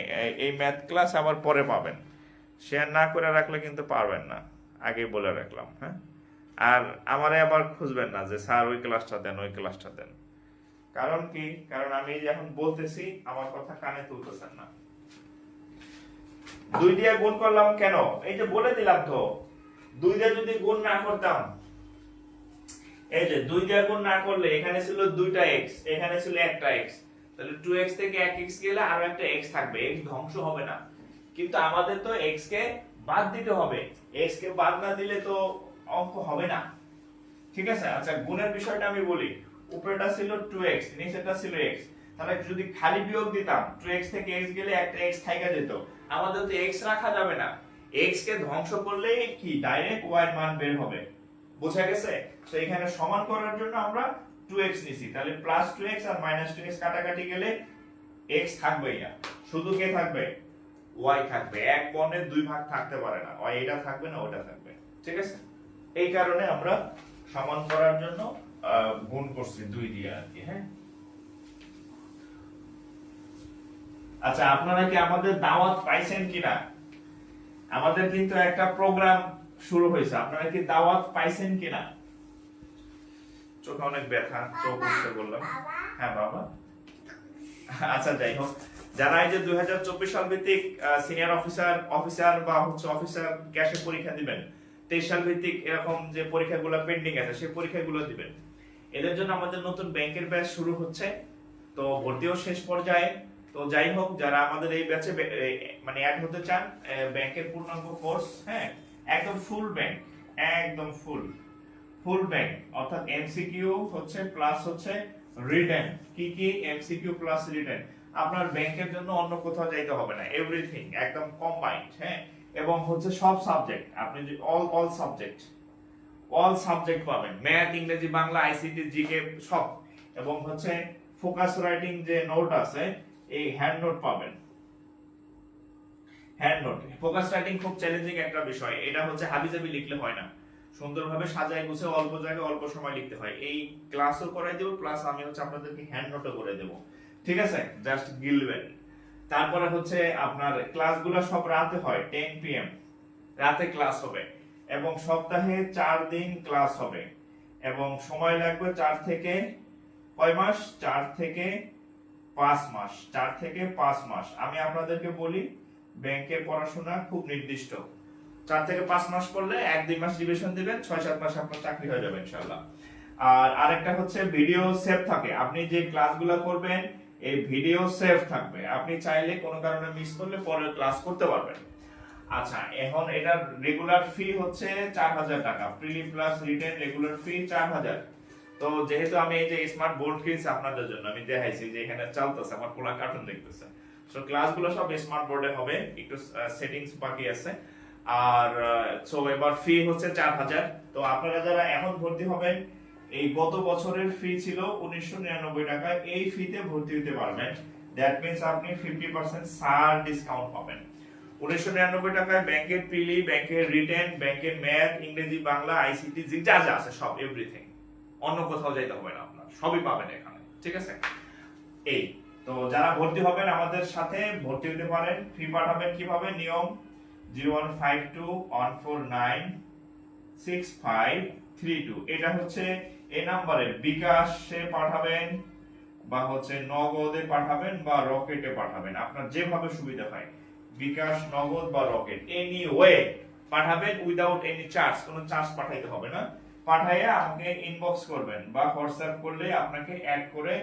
এই ম্যাথ ক্লাস আবার পরে পাবেন। শেয়ার না করে রাখলে কিন্তু পারবেন না, আগেই বলে রাখলাম। হ্যাঁ, আর আমারে আবার খুঁজবেন না যে স্যার ওই ক্লাসটা দেন, ওই ক্লাসটা দেন। কারণ কি? কারণ আমি যখন বলতেছি আমার কথা কানে তুলতেছেন না। 2 দিয়ে গুণ করলাম কেন? এই যে বলে দিলাম তো, 2 দিয়ে যদি গুণ না করতাম, এই যে 2 দিয়ে গুণ না করলে এখানে ছিল 2টা x, এখানে ছিল একটা x, তাহলে 2x থেকে 1x গেলে আরো একটা x থাকবে, x ধ্বংস হবে না। কিন্তু আমাদের তো x কে বাদ দিতে হবে, x কে বাদ না দিলে তো অঙ্ক হবে না। ঠিক আছে, আচ্ছা গুণের বিষয়টা আমি বলি। উপরেটা ছিল 2x, নিচেটা ছিল x, তাহলে যদি খালি বিয়োগ দিতাম 2x থেকে x গেলে একটা x থাইকা যেত। আমাদের তো x রাখা যাবে না, x কে ধ্বংস করলে কি ডাইরেক্ট y এর মান বের হবে। বোঝা গেছে? তো এখানে সমান করার জন্য আমরা 2x নিছি, তাহলে প্লাস 2x আর মাইনাস 2x কাটাকাটি গেলে x থাকবেই না, শুধু কে থাকবে? ওয়াই থাকবে, এক বর্ণের দুই ভাগ থাকতে পারে না, হয় এটা থাকবে না ওটা থাকবে, ঠিক আছে। এই কারণে আমরা সমান করার জন্য গুণ করছি 2 দিয়ে আর কি। হ্যাঁ, আচ্ছা আপনারা কি আমাদের দাওয়াত পাইছেন কিনা? আমাদের কিন্তু একটা প্রোগ্রাম শুরু হয়েছে, আপনারা কি দাওয়াত পাইছেন কিনা? চোখে অনেক ব্যথা, চোখ উঠছে বললাম। হ্যাঁ বাবা। আচ্ছা যাই হোক, যারা এই যে 2024 সাল ভিত্তিক সিনিয়র অফিসার বা হচ্ছে অফিসার ক্যাশে পরীক্ষা দিবেন, 23 সাল ভিত্তিক এরকম যে পরীক্ষাগুলো পেন্ডিং আছে সেই পরীক্ষাগুলো দিবেন, এদের জন্য আমাদের নতুন ব্যাংকের ব্যাচ শুরু হচ্ছে। তো ভর্তিও শেষ পর্যায়ে। তো যাই হোক, যারা আমাদের এই ব্যাচে মানে অ্যাড হতে চান, ব্যাংকের পূর্ণাঙ্গ কোর্স, হ্যাঁ একদম ফুল ব্যাংক, একদম ফুল ব্যাংক, অর্থাৎ এমসিকিউ হচ্ছে প্লাস হচ্ছে রিটেন। কি কি? MCQ plus written. আপনার ব্যাংকের জন্য অন্য কোথাও যাইতে হবে না, এভরিথিং একদম কম্বাইন্ড। হ্যাঁ, এবং হচ্ছে সব সাবজেক্ট, আপনি যে অল সাবজেক্ট পাবেন, ম্যাথ, ইংরেজি, বাংলা, আইসিটি, জিকে সব। এবং হচ্ছে ফোকাস রাইটিং যে নোট আছে, এই হ্যান্ড নোট পাবেন। হ্যান্ড নোট, ফোকাস রাইটিং খুব চ্যালেঞ্জিং একটা বিষয়, এটা হচ্ছে হাবিজাবি লিখলে হয় না, সুন্দরভাবে সাজায় গুছিয়ে অল্প জায়গায় অল্প সময় লিখতে হয়। এই ক্লাসও করাই দেব, প্লাস আমি হচ্ছে আপনাদেরকে হ্যান্ড নোটও করে দেব, ঠিক আছে? জাস্ট গিলবেন। তারপরে হচ্ছে আপনার ক্লাসগুলো সব রাতে হয়, 10 PM রাতে ক্লাস হবে, এবং সপ্তাহে 4 দিন ক্লাস হবে, এবং সময় লাগবে 4 থেকে কয় মাস? 4 থেকে 5 মাস, 4 থেকে 5 মাস। আমি আপনাদেরকে বলি, ব্যাংকের পড়াশোনা খুব নির্দিষ্ট, 4 থেকে 5 মাস পড়লে 1-2 মাস রিভিশন দিবেন, 6-7 মাস আপনার চাকরি হয়ে যাবে ইনশাআল্লাহ। আর আরেকটা হচ্ছে ভিডিও সেভ থাকে, আপনি যে ক্লাসগুলো করবেন এই ভিডিও সেভ থাকবে, আপনি চাইলে কোনো কারণে মিস করলে পরে ক্লাস করতে পারবেন। আচ্ছা, এখন এটার রেগুলার ফি হচ্ছে 4000 টাকা, প্রিলি প্লাস রিটেন রেগুলার ফি 4000। তো যেহেতু আমি এই যে স্মার্ট বোর্ড কিনছি আপনাদের জন্য, আমি দেখাইছি যে এখানে চলতেছে, আমার পোলা কার্টুন দেখতেছে, সো ক্লাসগুলো সব স্মার্ট বোর্ডে হবে, একটু সেটিংস বাকি আছে। আর সো এবার ফি হচ্ছে 4000। তো আপনারা যারা এখন ভর্তি হবেন, এই গত বছরের ফি ছিল 1999 টাকা, এই ফিতে ভর্তি হতে পারবেন। দ্যাট মিন্স আপনি 50% সার ডিসকাউন্ট পাবেন। 1999 টাকায় ব্যাংকের প্রিলি, ব্যাংকের রিটেন, ব্যাংকের ম্যাথ, ইংরেজি, বাংলা, আইসিটি যা যা আছে সব, এভরিথিং, অন্য কোথাও যাইতে হবে না, আপনার সবই পাবেন এখানে, ঠিক আছে? এই তো যারা ভর্তি হবেন আমাদের সাথে ভর্তি হতে পারেন। ফি পাঠাবেন কিভাবে? নিয়ম 0152149652, এটা হচ্ছে এই নম্বরে বিকাশে পাঠাবেন, বা হচ্ছে নগদে পাঠাবেন, বা রকেটে পাঠাবেন, আপনার যেভাবে সুবিধা হয়, বিকাশ, নগদ বা রকেট, এনি ওয়ে পাঠাবেন, উইদাউট এনি চার্জ, কোনো চার্জ পাঠাইতে হবে না। পাঠাইয়া আমাকে ইনবক্স করবেন বা হোয়াটসঅ্যাপ করলে আপনাকে অ্যাড করে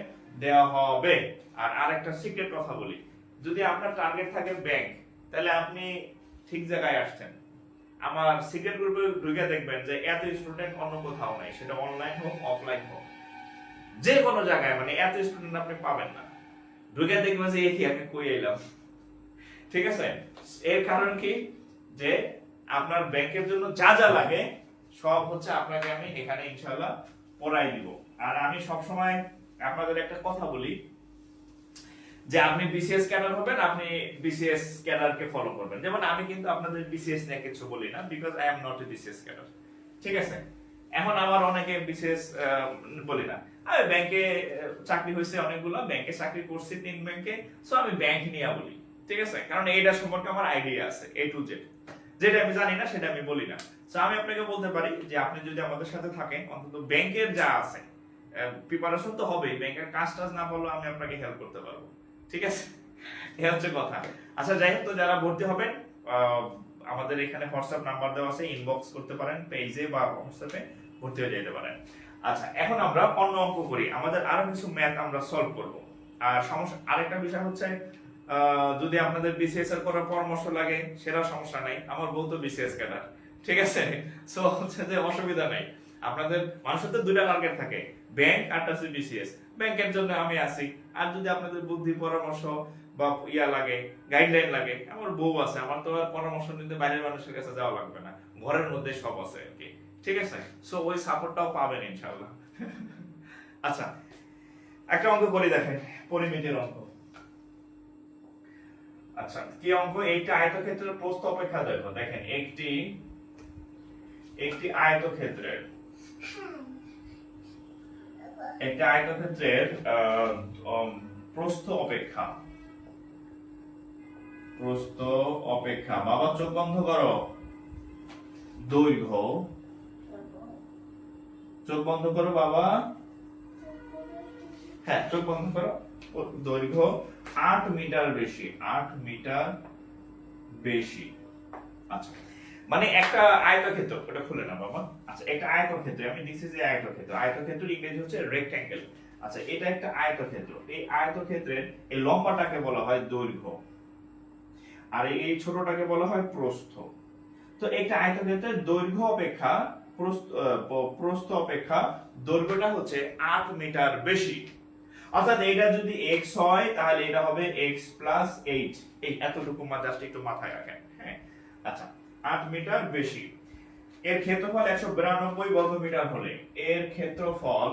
দেওয়া হবে। আর আরেকটা সিক্রেট কথা বলি, যদি আপনার টার্গেট থাকে ব্যাংক, তাহলে আপনি ঠিক জায়গায় আসছেন। আমার সিক্রেট গ্রুপে ঢুকে দেখবেন যে এত স্টুডেন্ট অন্য কোথাও নাই, সেটা অনলাইন হোক অফলাইন হোক, যে কোনো জায়গায়, মানে এত স্টুডেন্ট আপনি পাবেন না। ঢুকে দেখবেন যে এই কি আমি কই এলাম, ঠিক আছে? এর কারণ কি, যে আপনার ব্যাংকের জন্য যা যা লাগে সব হচ্ছে আপনাকে আমি এখানে ইনশাআল্লাহ পড়াই দিব। আর আমি সব সময় আপনাদের একটা কথা বলি, যে আপনি বিসিএস ক্যাডার হবেন, আপনি বিসিএস ক্যাডারকে ফলো করবেন। যেমন আমি কিন্তু আপনাদের বিসিএস নিয়ে কিছু বলি না, because I am not a BCS cadre, ঠিক আছে? এখন আমার অনেকে বিসিএস বলি না, আমি ব্যাংকে চাকরি হয়েছে অনেকগুলো, ব্যাংকে চাকরি করছি 3 ব্যাংকে, সো আমি ব্যাংক নিয়ে বলি, ঠিক আছে? কারণ এইটা সম্পর্কে আমার আইডিয়া আছে A to Z, যেটা আমি জানি না সেটা আমি বলি না। সো আমি আপনাকে বলতে পারি যে আপনি যদি আমাদের সাথে থাকেন, অন্তত ব্যাংকের যা আছে প্রিপারেশন তো হবেই, ব্যাংকের কাজ টাজ না পারলেও আমি আপনাকে হেল্প করতে পারবো, ঠিক আছে? এই হচ্ছে কথা। আচ্ছা যাই হোক, তো যারা ভর্তি হবেন, আমাদের এখানে হোয়াটসঅ্যাপ নাম্বার দেওয়া আছে, ইনবক্স করতে পারেন পেজে বা হোয়াটসঅ্যাপে, ভর্তি হয়ে যেতে পারেন। আচ্ছা, এখন আমরা অন্য অঙ্ক করি, আমাদের আরো কিছু ম্যাথ আমরা সলভ করব। আর সমস্যা আরেকটা বিষয় হচ্ছে, যদি আপনাদের বিসিএস এর করার পরামর্শ লাগে সেটা সমস্যা নাই, আমার বউ তো বিসিএস ক্যাডার, ঠিক আছে? সো হচ্ছে যে অসুবিধা নাই। আপনাদের মানুষের তো দুইটা টার্গেট থাকে, ব্যাংক আর হচ্ছে বিসিএস। ব্যাংকের জন্য আমি আছি, আর যদি আপনাদের বুদ্ধি পরামর্শ বা ইয়া লাগে, গাইডলাইন লাগে, আমার বউ আছে, আমার তো আর পরামর্শ নিতে বাইরের মানুষের কাছে যাওয়া লাগবে না, ঘরের মধ্যে সব আছে আর কি, ঠিক আছে? সো ওই সাপোর্টটাও পাবেন ইনশাআল্লাহ। আচ্ছা, একটা অঙ্ক করি, দেখেন পরিমিতির অঙ্ক। আচ্ছা কি অঙ্ক? এইটা আয়তক্ষেত্রের প্রস্থ অপেক্ষা দৈর্ঘ্য। দেখেন একটি আয়তক্ষেত্রের প্রস্থ অপেক্ষা বাবা চোখ বন্ধ করো, দৈর্ঘ্য, চোখ বন্ধ করো বাবা, হ্যাঁ চোখ বন্ধ করো, দৈর্ঘ্য 8 মিটার বেশি, 8 মিটার বেশি। আচ্ছা মানে একটা আয়তক্ষেত্র, ওটা খুলে না বাবা। আচ্ছা একটা আয়তক্ষেত্র, আমি দিছি যে আয়তক্ষেত্র ইংরেজি হচ্ছে রেক্ট্যাঙ্গেল। আচ্ছা এটা একটা আয়তক্ষেত্র, এই আয়তক্ষেত্রের এই লম্বাটাকে বলা হয় দৈর্ঘ্য আর এই ছোটটাকে বলা হয় প্রস্থ। তো একটা আয়তক্ষেত্রের দৈর্ঘ্য অপেক্ষা প্রস্থ অপেক্ষা দৈর্ঘ্যটা হচ্ছে 8 মিটার বেশি। অর্থাৎ এটা যদি x হয় তাহলে এটা হবে x প্লাস 8। এই এতটুকু জাস্ট একটু মাথায় রাখেন, হ্যাঁ। আচ্ছা 8 মিটার বেশি। এর ক্ষেত্রফল 192 বর্গ মিটার হলে এর ক্ষেত্রফল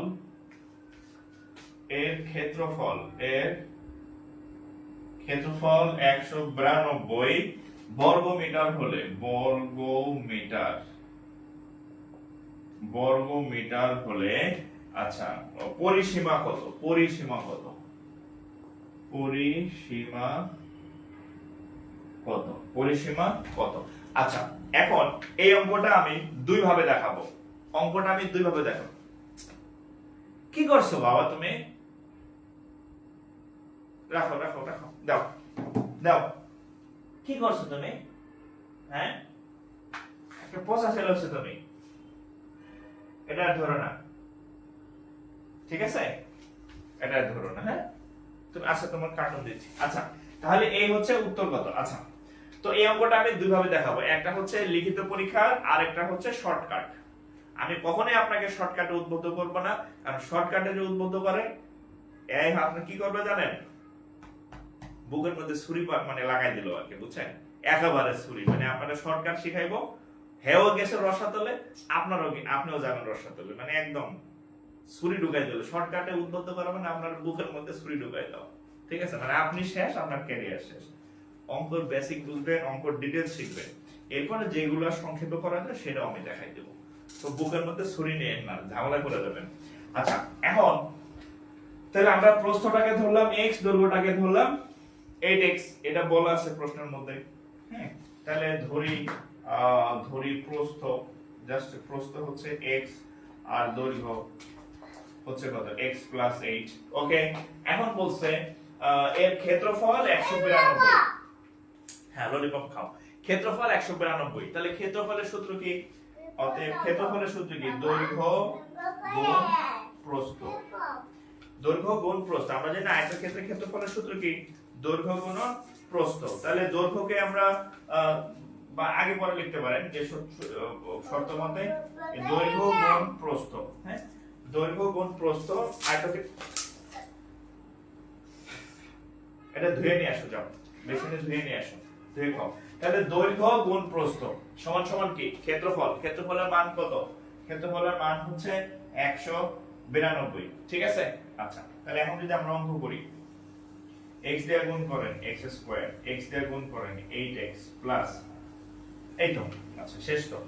192 বর্গ মিটার হলে বর্গ মিটার হলে আচ্ছা পরিসীমা কত? আচ্ছা এখন এই অঙ্কটা আমি দুই ভাবে দেখাবো। কি করছো বাবা তুমি? রাখো দাও কি করছো তুমি? হ্যাঁ একটা পচা ছেলে হচ্ছে তুমি, এটা ধরো না, ঠিক আছে? এটা ধরো না, হ্যাঁ তুমি। আচ্ছা তোমার কার্টুন দিচ্ছি। আচ্ছা তাহলে এই হচ্ছে উত্তর কত। আচ্ছা তো এই অঙ্কটা আমি দুই ভাবে দেখাবো, একটা হচ্ছে লিখিত পরীক্ষার আর একটা হচ্ছে শর্টকাট। আমি কখনোই আপনাকে শর্টকাটে উদ্বুদ্ধ করব না, কারণ শর্টকাটে যে উদ্বুদ্ধ করে এই আপনি কি করবে জানেন? বুকের মধ্যে ছুরি মানে লাগাই দিল আর কি, বুঝছেন? একেবারে ছুরি, মানে আপনারা শর্টকাট শিখাইবো, হেও গেছে রসাতলে, আপনিও জানেন রসাতলে, মানে একদম ছুরি ঢুকাই দিল। শর্টকাটে উদ্বুদ্ধ করা মানে আপনার বুকের মধ্যে ছুরি ঢুকাই দাও, ঠিক আছে? মানে আপনি শেষ, আপনার ক্যারিয়ার শেষ। অঙ্কর বেসিক বুঝবেন, অঙ্কর ডিটেইলস শিখবেন, এরপরে যেগুলো সংক্ষেপে করা যায় সেটাও আমি দেখাই দেব। তো বুকের মধ্যে ছুরি নিয়ে না, ঝামেলা করে দেবেন। আচ্ছা এখন তাহলে আমরা প্রস্থটাকে ধরলাম x, দৈর্ঘ্যটাকে ধরলাম 8x, এটা বলা আছে প্রশ্নের মধ্যে, হ্যাঁ। তাহলে ধরি প্রস্থ, জাস্ট প্রস্থ হচ্ছে x আর দৈর্ঘ্য হচ্ছে কত? x plus 8। ওকে, এখন বলছে এর ক্ষেত্রফল 192। হ্যাঁ ললিপপ খাও। ক্ষেত্রফল 192, তাহলে ক্ষেত্রফলের সূত্র কি? অতএব ক্ষেত্রফলের সূত্র কি? দৈর্ঘ্য গুণ প্রস্থ। দৈর্ঘ্য গুণ প্রস্থ। আমরা জানি আয়তক্ষেত্রের ক্ষেত্রফলের সূত্র কি? দৈর্ঘ্য গুণন প্রস্থ। তাহলে দৈর্ঘ্যকে আমরা বা আগে পরে লিখতে পারেন যে শর্ত মতে দৈর্ঘ্য গুণ প্রস্থ, হ্যাঁ দৈর্ঘ্য গুণ প্রস্থ আয়তক্ষেত্র। এটা ধুয়ে নিয়ে আসো, যাও বেসিনে ধুয়ে নিয়ে আসো, ধুয়ে খাও। তাহলে দৈর্ঘ্য গুণ প্রস্থ সমান সমান কি? ক্ষেত্রফলের মান কত? ক্ষেত্রফলের মান হচ্ছে 192, ঠিক আছে? আচ্ছা তাহলে এখন যদি আমরা অঙ্ক করি, x দিয়ে গুণ করেন x স্কয়ার, x দিয়ে গুণ করেন 8x প্লাস এই তো, আচ্ছা শেষ তো,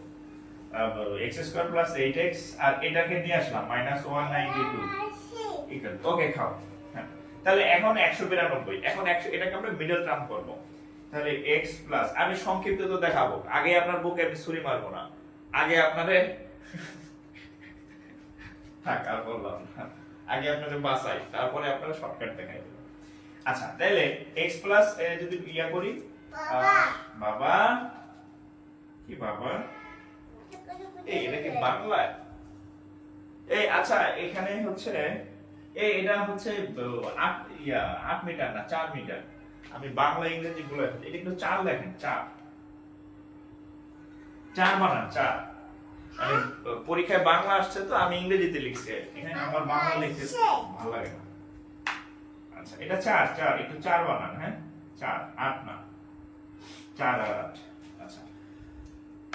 x স্কয়ার প্লাস 8x আর এটাকে নিয়ে আসলাম -192 ইকুয়াল। ওকে খাও, হ্যাঁ। তাহলে এখন 192, এখন 100, এটাকে আমরা মিডল টার্ম করব। তাহলে x প্লাস, আমি সংক্ষিপ্ত তো দেখাবো, আগে আপনার বুকে আমি ছুরি মারবো না, আগে আপনারে থাক আর বললাম না, আগে আপনারে বাঁচাই, তারপরে আপনারা শর্টকাট দেখাই দেব। আচ্ছা তাহলে x প্লাস যদি ইয়া করি, বাবা কি বাবা, এই এটা কি বাংলা? এই আচ্ছা এখানে হচ্ছে এটা হচ্ছে 8 মিটার না 4 মিটার। আমি বাংলা ইংরেজি গুলো এটা একটু 4 লেখেন, 4 বানান 4। আমি পরীক্ষায় বাংলা আসছে তো আমি ইংরেজিতে লিখছি, এখানে আমার বাংলা লিখতে ভালো লাগে না। আচ্ছা এটা 4 একটু 4 বানান, হ্যাঁ 4 8 না 4 আর 8। আচ্ছা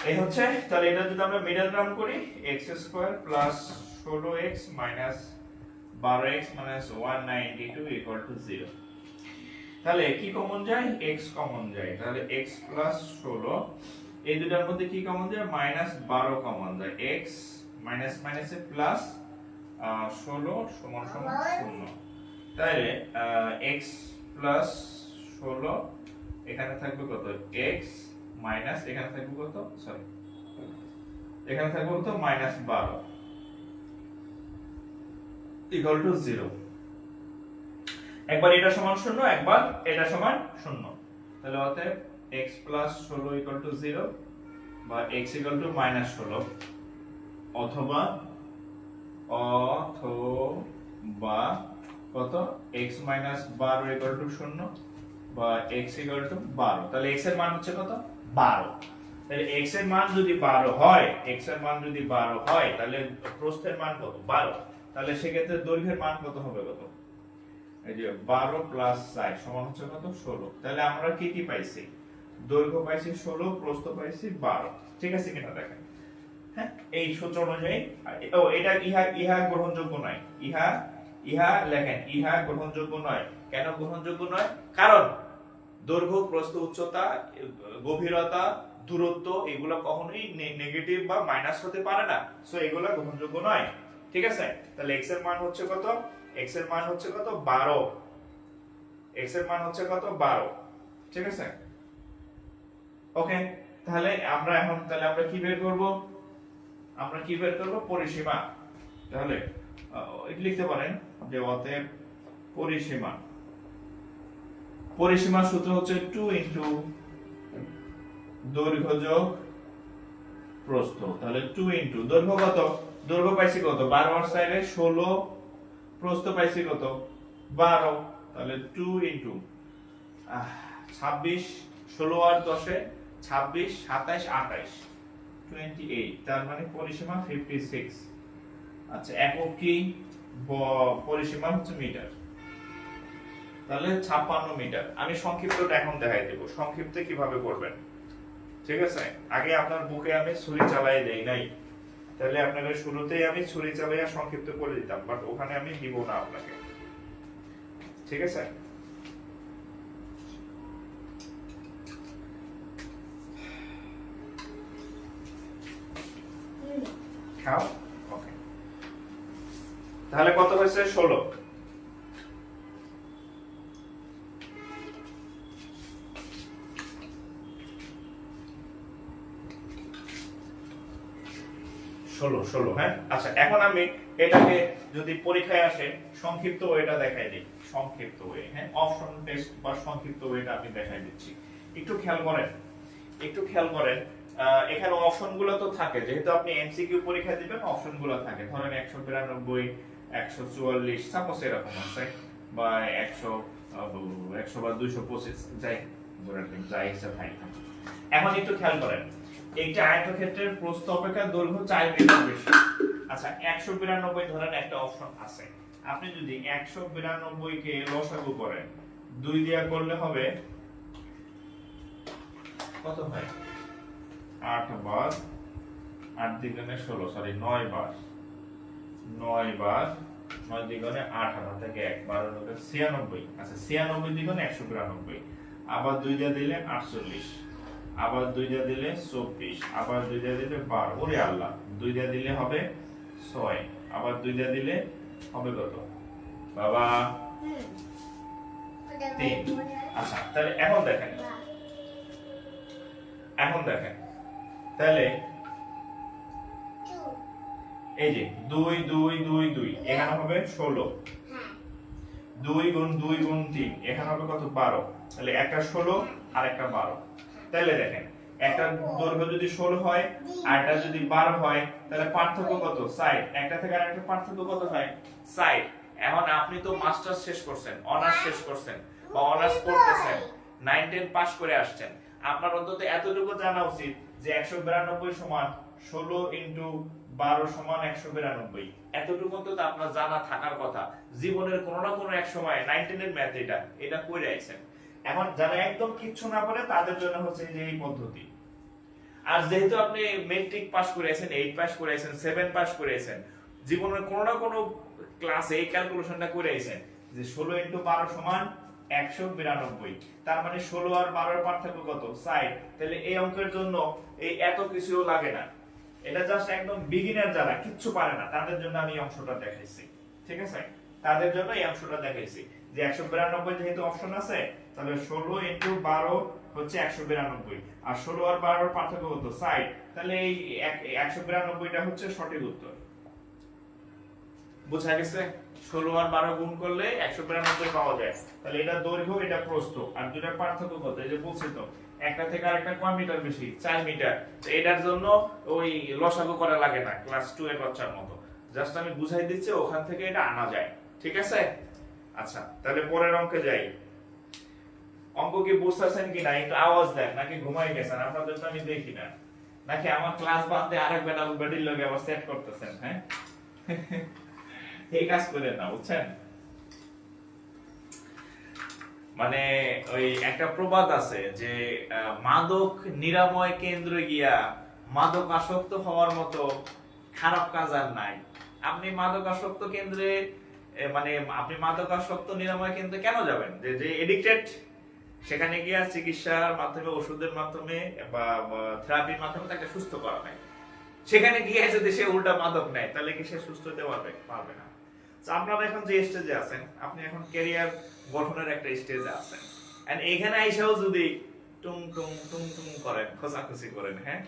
এই হচ্ছে, তাহলে এটা যদি আমরা মিডল টার্ম করি x square plus 16x minus 12x minus 192 equal to 0। তাহলে কি কমন যায়, x কমন যায়, তাহলে x প্লাস 16, এই দুটার মধ্যে কি কমন যায়, মাইনাস 12 কমন যায়, x মাইনাস মাইনাসে প্লাস 16 সমান সমান 0। তাহলে x প্লাস 16 এখানে থাকবে কত, x মাইনাস এখানে থাকবে কত, সরি এখানে থাকবে কত, মাইনাস 12 ইকুয়াল টু 0। একবার এটা সমান 0, একবার এটা সমান 0, তাহলে অতএব x প্লাস 16 ইকুয়াল টু 0 বা x ইকুয়াল টু মাইনাস 16, অথবা কত, x মাইনাস 12 ইকুয়াল টু 0 বা x ইকুয়াল টু 12। তাহলে x এর মান হচ্ছে কত, 12। তাহলে x এর মান যদি 12 হয়, x এর মান যদি 12 হয়, তাহলে প্রস্থের মান কত, 12। তাহলে সেক্ষেত্রে দৈর্ঘ্যের মান কত হবে, কত, এই যে 12 প্লাস 4 সমান হচ্ছে কত, 16। তাহলে আমরা কি কি পাইছি, দৈর্ঘ্য পাইছি 16, প্রস্থ পাইছি 12। ঠিক আছে কিনা দেখেন, হ্যাঁ এই সূত্র অনুযায়ী। এটা ইহা গ্রহণযোগ্য নয়, ইহা লেখেন, ইহা গ্রহণযোগ্য নয়। কেন গ্রহণযোগ্য নয়, কারণ দৈর্ঘ্য, প্রস্থ, উচ্চতা, গভীরতা, দূরত্ব এগুলো কখনোই নেগেটিভ বা মাইনাস হতে পারে না, সো এগুলো গ্রহণযোগ্য নয়। ঠিক আছে, তাহলে x এর মান হচ্ছে কত, x এর মান হচ্ছে কত, 12, x এর মান হচ্ছে কত, 12। ঠিক আছে, ওকে। তাহলে আমরা কি বের করব, পরিসীমা। তাহলে এটা লিখতে পারেন যে অতএব পরিসীমার সূত্র হচ্ছে 2 ইনটু দৈর্ঘ্য যোগ প্রস্থ। তাহলে 2 ইনটু দৈর্ঘ্য কত, দৈর্ঘ্য পাইছি কত, 12 আর 4 16, প্রস্থ পাইছি কত, 12। তাহলে 2 ইনটু 26, 16 আর 10 26, 27, 28, 28, তার মানে পরিসীমা 56। আচ্ছা, একক কি, পরিসীমা হচ্ছে মিটার, তাহলে 56 মিটার। আমি সংক্ষিপ্তটা এখন দেখাই দেব, সংক্ষিপ্তে কিভাবে করবেন। ঠিক আছে, আগে আপনার বুকে আমি ছুরি চালাই দেই নাই, তাহলে আপনাকে শুরুতেই আমি ছুরি চালাইয়া সংক্ষিপ্ত করে দিতাম, বাট ওখানে আমি দিব না আপনাকে। ঠিক আছে, খাও, ওকে। তাহলে কত হয়েছে, 16। হ্যাঁ। আচ্ছা, এখন আমি এটাকে যদি পরীক্ষায় আসে সংক্ষিপ্ত ওয়েটা দেখাই দিই, সংক্ষিপ্ত ওয়ে, হ্যাঁ অপশন টেস্ট বা সংক্ষিপ্ত ওয়েটা আমি দেখাই দিচ্ছি। একটু খেয়াল করেন, এখানে অপশনগুলো তো থাকে, যেহেতু আপনি এমসিকিউ পরীক্ষা দিবেন অপশনগুলো থাকে। ধরেন 192, 144 সাপোজ এরকম আছে, বা 100 বা 225, যাই ধরেন, যাই ইচ্ছা তাই থাকে। এখন একটু খেয়াল করেন, এইটা আয়তক্ষেত্রের প্রস্থ অপেক্ষা দৈর্ঘ্য 4 মিটার বেশি। আচ্ছা, 192 ধরেন একটা অপশন আছে, আপনি যদি 192 কে লসাগু করেন, 2 দিয়া করলে হবে কত হয়, 8 বার 8 দ্বিগুণে 16, সরি 9 বার 9 বার 9 দ্বিগুণে 18 থেকে 1 12 96। আচ্ছা, 96 দ্বিগুণে 192, আবার 2 দিয়া দিলে 48, আবার 2 দিয়া দিলে 24, আবার 2 দিয়া দিলে 12, ওরে আল্লাহ, 2 দিয়া দিলে হবে 6, আবার 2 দিয়া দিলে হবে কত বাবা, 3। আচ্ছা, তাহলে এখন দেখেন, তাহলে এই যে 2 2 2 2 এখানে হবে 16, 2 গুণ 2 গুণ 3 এখানে হবে কত, 12। তাহলে একটা 16 আর একটা 12। তাহলে দেখেন, একটা দৈর্ঘ্য যদি 16 হয় আর একটা যদি 12 হয়, তাহলে পার্থক্য কত, 60। একটা থেকে আরেকটা পার্থক্য কত হয়, 60। এখন আপনি তো মাস্টার্স শেষ করছেন, অনার্স শেষ করছেন, বা অনার্স করতেছেন, 9 10 পাস করে আসছেন, আপনার অন্তত এতটুকু জানা উচিত যে 192 সমান 16 ইনটু 12 সমান 192। এতটুকু তো আপনার জানা থাকার কথা, জীবনের কোনো না কোনো এক সময় 9 10 এর ম্যাথ এটা পড়ে আইছেন। এখন যারা একদম কিচ্ছু না পারে তাদের জন্য হচ্ছে যে এই পদ্ধতি। আর যেহেতু আপনি মেট্রিক পাস করে আছেন, 8 পাস করে আছেন, 7 পাস করে আছেন, জীবনের কোনো না কোনো ক্লাসে এই ক্যালকুলেশনটা করে আইছেন যে 16 ইনটু 12 সমান 192। তার মানে 16 আর 12 এর পার্থক্য কত? 60। তাহলে এই অঙ্কের জন্য এই এত কিছুও লাগে না, এটা জাস্ট একদম বিগিনার যারা কিচ্ছু পারে না তাদের জন্য আমি এই অংশটা দেখাইছি, ঠিক আছে? তাদের জন্য এই অংশটা দেখাইছি যে 192 যেহেতু অপশন আছে, তাহলে 16 ইনটু 12 হচ্ছে 192, আর 16 আর 12 এর পার্থক্য কত? 60। তাহলে এই 192টা হচ্ছে সঠিক উত্তর। বুঝা গেছে? 16 আর 12 গুণ করলে 192 পাওয়া যায়। তাহলে এটা দৈর্ঘ্য, এটা প্রস্থ, আর দুটার পার্থক্য কত? এই যে বলছি তো, একটা থেকে আরেকটা কয় মিটার বেশি? 4 মিটার। তো এটার জন্য ওই লসাগু করা লাগে না, ক্লাস 2 এর বাচ্চার মতো। জাস্ট আমি বুঝাই দিচ্ছি, ওখান থেকে এটা আনা যায়। ঠিক আছে? আচ্ছা, তাহলে পরের অঙ্কে যাই। অঙ্ক কি বুঝতেছেন কি না একটু আওয়াজ দেন, নাকি ঘুমাই গেছেন? আপনাদের তো আমি দেখি না। নাকি আমার ক্লাস বাদ দিয়ে আরেক বেডির লগে আবার সেট করতেছেন? হ্যাঁ, এই কাজ করেন না, বুঝছেন? মানে ওই একটা প্রবাদ আছে যে মাদক নিরাময় কেন্দ্রে গিয়া মাদক আসক্ত হওয়ার মতো খারাপ কাজ আর নাই। আপনি মাদক আসক্ত কেন্দ্রে মানে আপনি মাদক আসক্ত নিরাময় কেন্দ্রে কেন যাবেন? যে এডিক্টেড, সেখানে গিয়া চিকিৎসার মাধ্যমে, ওষুধের মাধ্যমে বা থেরাপির মাধ্যমে তাকে সুস্থ করা হয়। সেখানে গিয়ে যদি সে উল্টা মাদক নেয়, তাহলে কি সে সুস্থ হতে পারবে? পারবে না। আপনারা এখন যে স্টেজে আছেন, আপনি এখন ক্যারিয়ার গঠনের একটা স্টেজে আছেন, এন্ড এখানে আইসাও যদি টুং টুং টুং টুং করেন, খোঁচাখুচি করেন, হ্যাঁ,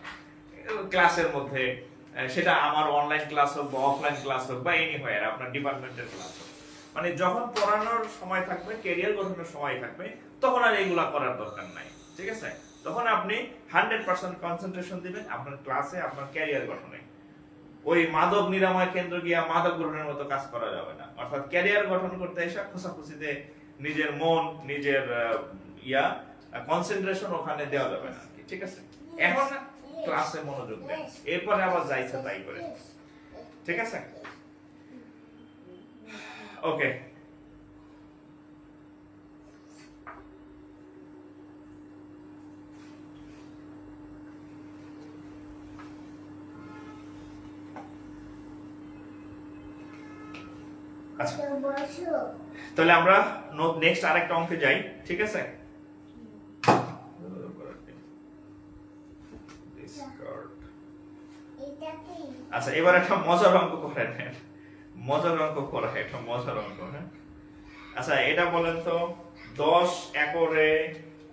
ক্লাসের মধ্যে, সেটা আমার অনলাইন ক্লাস হোক বা অফলাইন ক্লাস হোক বা এনিহোয়ার আপনার ডিপার্টমেন্টের ক্লাস হোক, মানে যখন পড়ানোর সময় থাকবে, ক্যারিয়ার গঠনের সময় থাকবে, তখন আর এইগুলা করার দরকার নাই। ঠিক আছে? তখন আপনি 100% কনসেন্ট্রেশন দিবেন আপনার ক্লাসে, আপনার ক্যারিয়ার গঠনে। ওই মাদক নিরাময় কেন্দ্র গিয়া মাদক গ্রহণের মতো কাজ করা যাবে না। অর্থাৎ ক্যারিয়ার গঠন করতে এসে খোঁচাখুচিতে নিজের মন, নিজের কনসেন্ট্রেশন ওখানে দেওয়া যাবে না। ঠিক আছে? এখন ক্লাসে মনোযোগ দেন, এরপরে আবার যাইছে তাই করে। ঠিক আছে? ওকে, আচ্ছা, বসো। তাহলে আমরা নেক্সট আরেকটা অঙ্কে যাই। ঠিক আছে? এটা কি? আচ্ছা, এবার একটা মজার অঙ্ক করেন। মজার অঙ্ক করা, একটা মজার অঙ্ক। হ্যাঁ, আচ্ছা, এটা বলেন তো, 10 একরে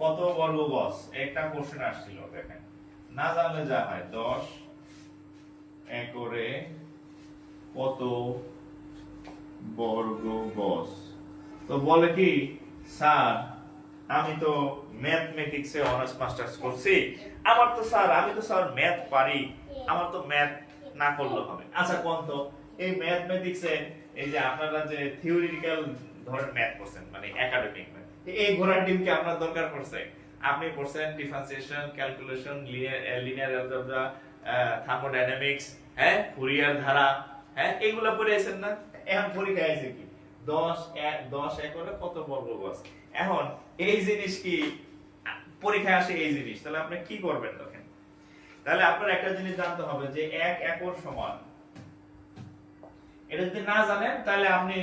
কত বর্গ গজ? একটা কোশ্চেন আসছিল, দেখেন, না জানলে যা হয়। 10 একরে কত বর্গ গজ? তো বলে কি, স্যার আমি তো ম্যাথমেটিক্সে অনার্স মাস্টার্স করছি, আমার তো স্যার, আমি তো স্যার ম্যাথ পারি, আমার তো ম্যাথ না করলে হবে। আচ্ছা, কোন তো এই ম্যাথমেটিক্সে, এই যে আপনারা যে থিওরিটিক্যাল ধরেন ম্যাথ করছেন, মানে একাডেমিক ম্যাথ, এই ঘোড়ার ডিম কি আপনার দরকার পড়ছে? আপনি পড়ছেন differentiation, calculation, linear algebra, thermodynamics, হ্যাঁ, ফুরিয়ার ধারা, হ্যাঁ, এইগুলা পড়েছেন না? এখন পরীক্ষা আছে কি 10 একরে কত বর্গ গজ? এখন এই জিনিস কি পরীক্ষায় আসে এই জিনিস, তাহলে আপনি কি করবেন তখন? তাহলে আপনার একটা জিনিস জানতে হবে যে 1 একর সমান, এটা যদি না জানেন তাহলে আপনি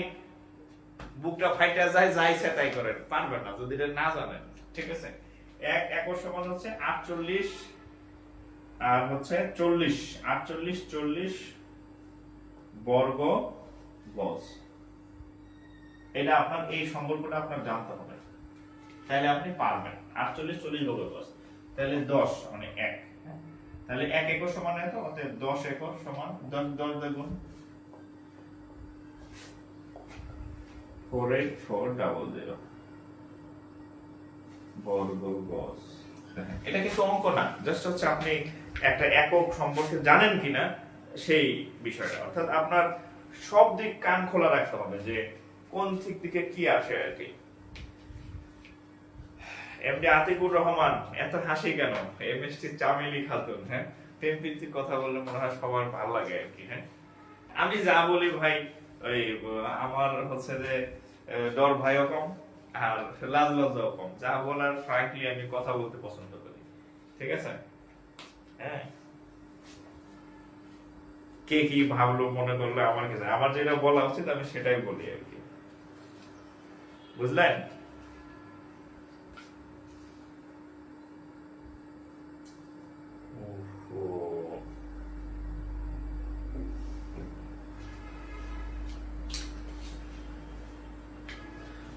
বুকটা ফাইটা যায়, যাই সেটাই করেন, পারবেন না যদি এটা না জানেন। ঠিক আছে? 1 একর সমান হচ্ছে 48 আর হচ্ছে 40, 48 40 বর্গ গজ। এটা আপনার এই সম্পর্কটা আপনার জানতে হবে, তাহলে আপনি পারবেন। 48 40 বর্গ গজ, তাহলে 10 মানে 1, তাহলে 1 একর সমান এত, অতএব 10 একর সমান 10 গুণ 48400 বর্গ গজ। এটা কিন্তু অঙ্ক না, জাস্ট হচ্ছে আপনি একটা একক সম্পর্কে জানেন কিনা সেই বিষয়টা। অর্থাৎ আপনার সব দিক কান খোলা রাখতে হবে যে কোন দিক থেকে কি আসে আর কি। এমডি আতিকুর রহমান, এত হাসি কেন? এমএসটি চামেলি খাতুন, হ্যাঁ, প্রেম প্রীতির কথা বললে মনে হয় সবার ভালো লাগে আর কি। হ্যাঁ, আমি যা বলি ভাই, ওই আমার হচ্ছে যে ডর ভয়ও কম আর লাজ লজ্জাও কম। যা বলার ফ্র্যাঙ্কলি আমি কথা বলতে পছন্দ করি। ঠিক আছে? হ্যাঁ, কে কি ভাবলো মনে করলো আমার কাছে, আমার যেটা বলা উচিত আমি সেটাই বলি আর কি। বুঝলেন?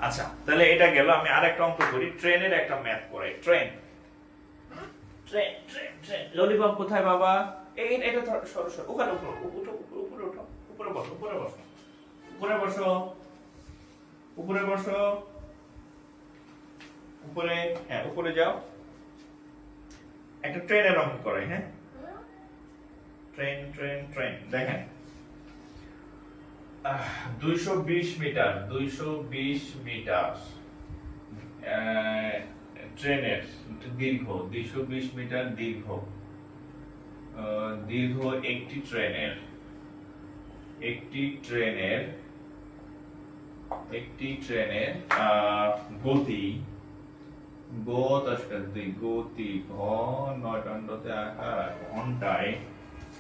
আচ্ছা তাহলে এটা গেল, আমি আরেকটা অঙ্ক করি, ট্রেনের একটা ম্যাথ করাই। Train train train train lollipop কোথায় বাবা? এটা সরো সরো, ওখানে উপরে উঠো, উপরে উঠো, উপরে বসো, উপরে বসো, উপরে বসো, উপরে বসো, উপরে, হ্যাঁ উপরে যাও। একটা ট্রেনের অঙ্ক করাই, হ্যাঁ। ট্রেন ট্রেন ট্রেন দেখেন, 220 মিটার, 220 মিটার ট্রেনের দীর্ঘ, 220 মিটার দীর্ঘ, দীর্ঘ একটি ট্রেনের, একটি ট্রেনের গতি, গতি ঘন্টায়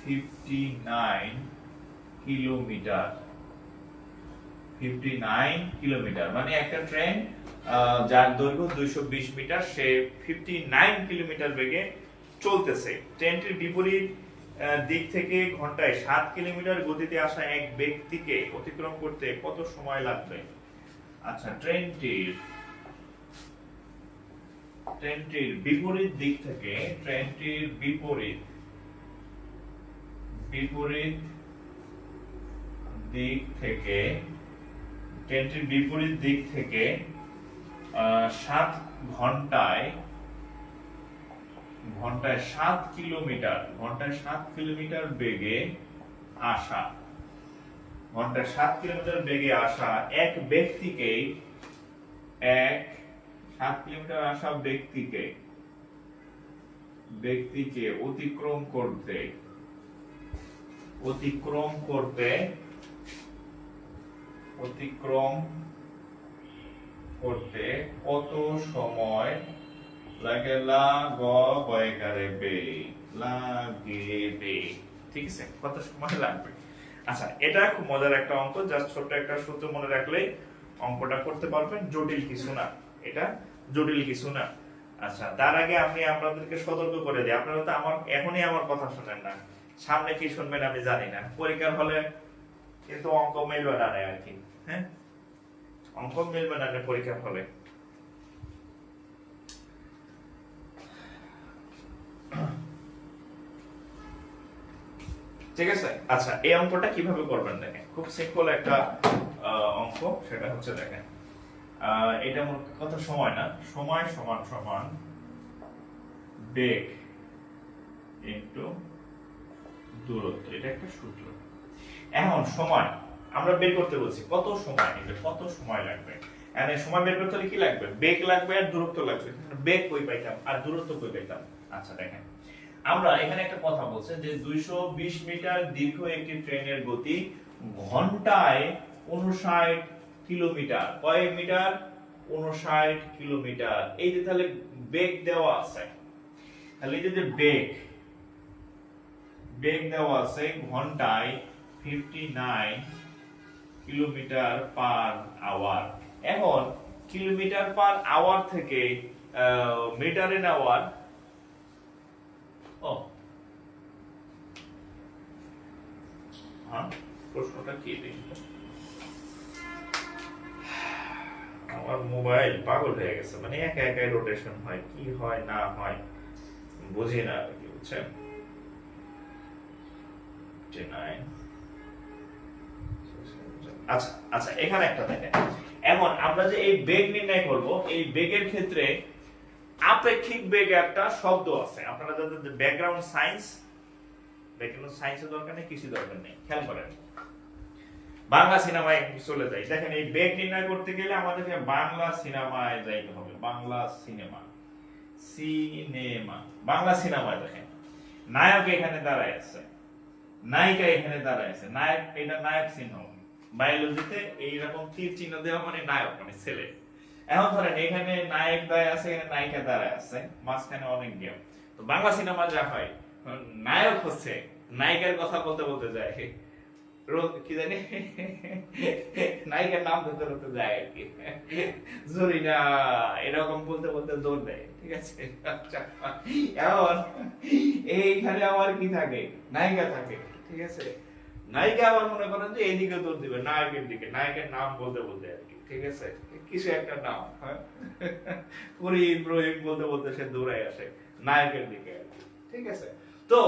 59 কিলোমিটার, 59 কিলোমিটার, মানে একটা ট্রেন যার দৈর্ঘ্য 220 মিটার, সে 59 কিলোমিটার বেগে চলতেছে। ট্রেনটির বিপরীত দিক থেকে ঘন্টায় 7 কিলোমিটার গতিতে আসা এক ব্যক্তিকে অতিক্রম করতে কত সময় লাগবে? আচ্ছা, ট্রেনটির বিপরীত দিক থেকে, ট্রেনটির বিপরীত দিক থেকে, ট্রেনটির বিপরীত দিক থেকে 7 ঘন্টায় 7 কিলোমিটার, ঘন্টায় 7 কিলোমিটার বেগে আসা, ঘন্টায় 7 কিলোমিটার বেগে আসা এক ব্যক্তিকে, 7 কিলোমিটার আসা ব্যক্তিকে অতিক্রম করতে কত সময় লাগে? লাগবে, ঠিক আছে, কত সময় লাগবে? আচ্ছা, এটা খুব মজার একটা অঙ্ক, জাস্ট ছোট্ট একটা সূত্র মনে রাখলেই অঙ্কটা করতে পারবেন, জটিল কিছু না, এটা জটিল কিছু না। আচ্ছা, তার আগে আমি আপনাদেরকে সতর্ক করে দিই, আপনারা তো এখনই আমার কথা শুনেন না, সামনে কি শুনবেন আমি জানি না, পরীক্ষার হলে কিন্তু অঙ্ক মিলবে না আর কি, হ্যাঁ, অঙ্ক মিলবে না পরীক্ষার হলে। ঠিক আছে, আচ্ছা এই অঙ্কটা কিভাবে করবেন দেখেন, খুব সিম্পল একটা অঙ্ক, সেটা হচ্ছে দেখেন, এটা মোট কথা সময় না, সময় সমান সমান বেগ ইনটু দূরত্ব, এটা একটা সূত্র। এখন সময় আমরা বের করতে বলছি, কত সময় নেবে, কত সময় লাগবে। এখানে সময় বের করতে হলে কি লাগবে? বেগ লাগবে আর দূরত্ব লাগবে। বেগ কই পাইতাম আর দূরত্ব কই পাইতাম? আচ্ছা দেখেন, আমরা এখানে একটা কথা বলছে যে 220 মিটার দীর্ঘ একটি ট্রেনের গতি ঘন্টায় 59 কিলোমিটার, কয় মিটার? 59 কিলোমিটার। এই যে তাহলে বেগ দেওয়া আছে, তাহলে এই যে বেগ দেওয়া আছে ঘন্টায় 59 কিলোমিটার পার আওয়ার। এখন কিলোমিটার পার আওয়ার থেকে মিটারে নেওয়ার, প্রশ্নটা কি দেখবো, আমার মোবাইল পাগল হয়ে গেছে, মানে একা একাই রোটেশন হয়, কি হয় না হয় বুঝি না আর কি, বুঝছেন? আচ্ছা আচ্ছা, এখানে একটা দেখেন, এখন আমরা যে এই বেগ নির্ণয় করব, এই বেগের ক্ষেত্রে আপেক্ষিক বেগ একটা শব্দ আছে, আপনারা যাদের ব্যাকগ্রাউন্ড সায়েন্স, ব্যাকগ্রাউন্ড সায়েন্সের দরকার নেই, কিছু দরকার নেই, খেয়াল করেন, বাংলা সিনেমায় চলে যাই। দেখেন, এই বেগ নির্ণয় করতে গেলে আমাদেরকে বাংলা সিনেমায় যাইতে হবে, বাংলা সিনেমা, বাংলা সিনেমায় দেখেন, নায়ক এখানে দাঁড়ায় আছে, নায়িকা এখানে দাঁড়ায় আছে, নায়ক, এটা নায়ক চিহ্ন, বায়োলজিতে এইরকম তীর চিহ্ন দেওয়া মানে নায়ক, মানে ছেলে। এখন ধরেন এখানে নায়ক দাঁড়ায় আছে, এখানে নায়িকা দাঁড়ায় আছে, মাঝখানে অনেক গেম। তো বাংলা সিনেমা যা হয়, নায়ক হচ্ছে নায়িকার কথা বলতে বলতে যায়, কি জানি নায়িকার নাম ধরতে ধরতে যায় আর কি, জরিনা, এরকম বলতে বলতে দৌড় দেয়, ঠিক আছে। এখন এইখানে আমার কি থাকে? নায়িকা থাকে, ঠিক আছে। নায়িকা আবার মনে করেন যে এইদিকে দৌড় দিবে নায়কের দিকে, নায়কের নাম বলতে বলতে আর কি, ঠিক আছে, কিছু একটা নাম, হ্যাঁ, করিম রহিম বলতে বলতে সে দৌড়ায় আসে নায়কের দিকে আর কি, ঠিক আছে। তো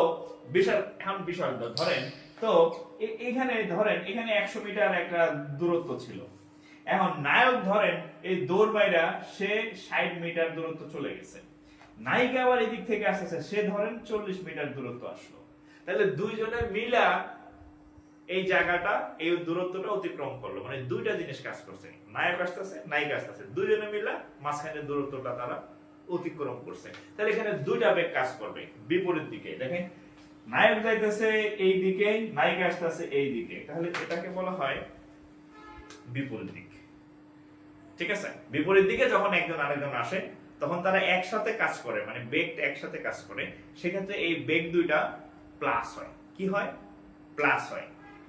এখন বিষয় ধরেন, তো এখানে ধরেন এখানে 100 মিটার একটা দূরত্ব ছিল, এখন নায়ক ধরেন এই দৌড় বাইরা সে 60 মিটার দূরত্ব চলে গেছে, নায়িকা আবার এদিক থেকে আসতেছে, সে ধরেন 40 মিটার দূরত্ব আসলো, তাহলে দুইজনে মিলা এই জায়গাটা এই দূরত্বটা অতিক্রম করলো, মানে দুইটা জিনিস কাজ করছে, নায়ক আসতেছে নায়িকা আসতেছে, দুইজনে মিলা মাঝখানে দূরত্বটা তারা অতিক্রম করছে, তাহলে এখানে দুইটা বেগ কাজ করবে বিপরীত দিকে, দেখেন নায়ক যাইতেছে এই দিকে, নায়িকা আসতেছে এই দিকে, তাহলে এটাকে বলা হয় বিপরীত দিক, ঠিক আছে। বিপরীত দিকে যখন একজন আরেকজন আসে তখন তারা একসাথে কাজ করে, মানে বেগটা একসাথে কাজ করে, সেক্ষেত্রে এই বেগ দুইটা প্লাস হয়, কি হয়, প্লাস হয়।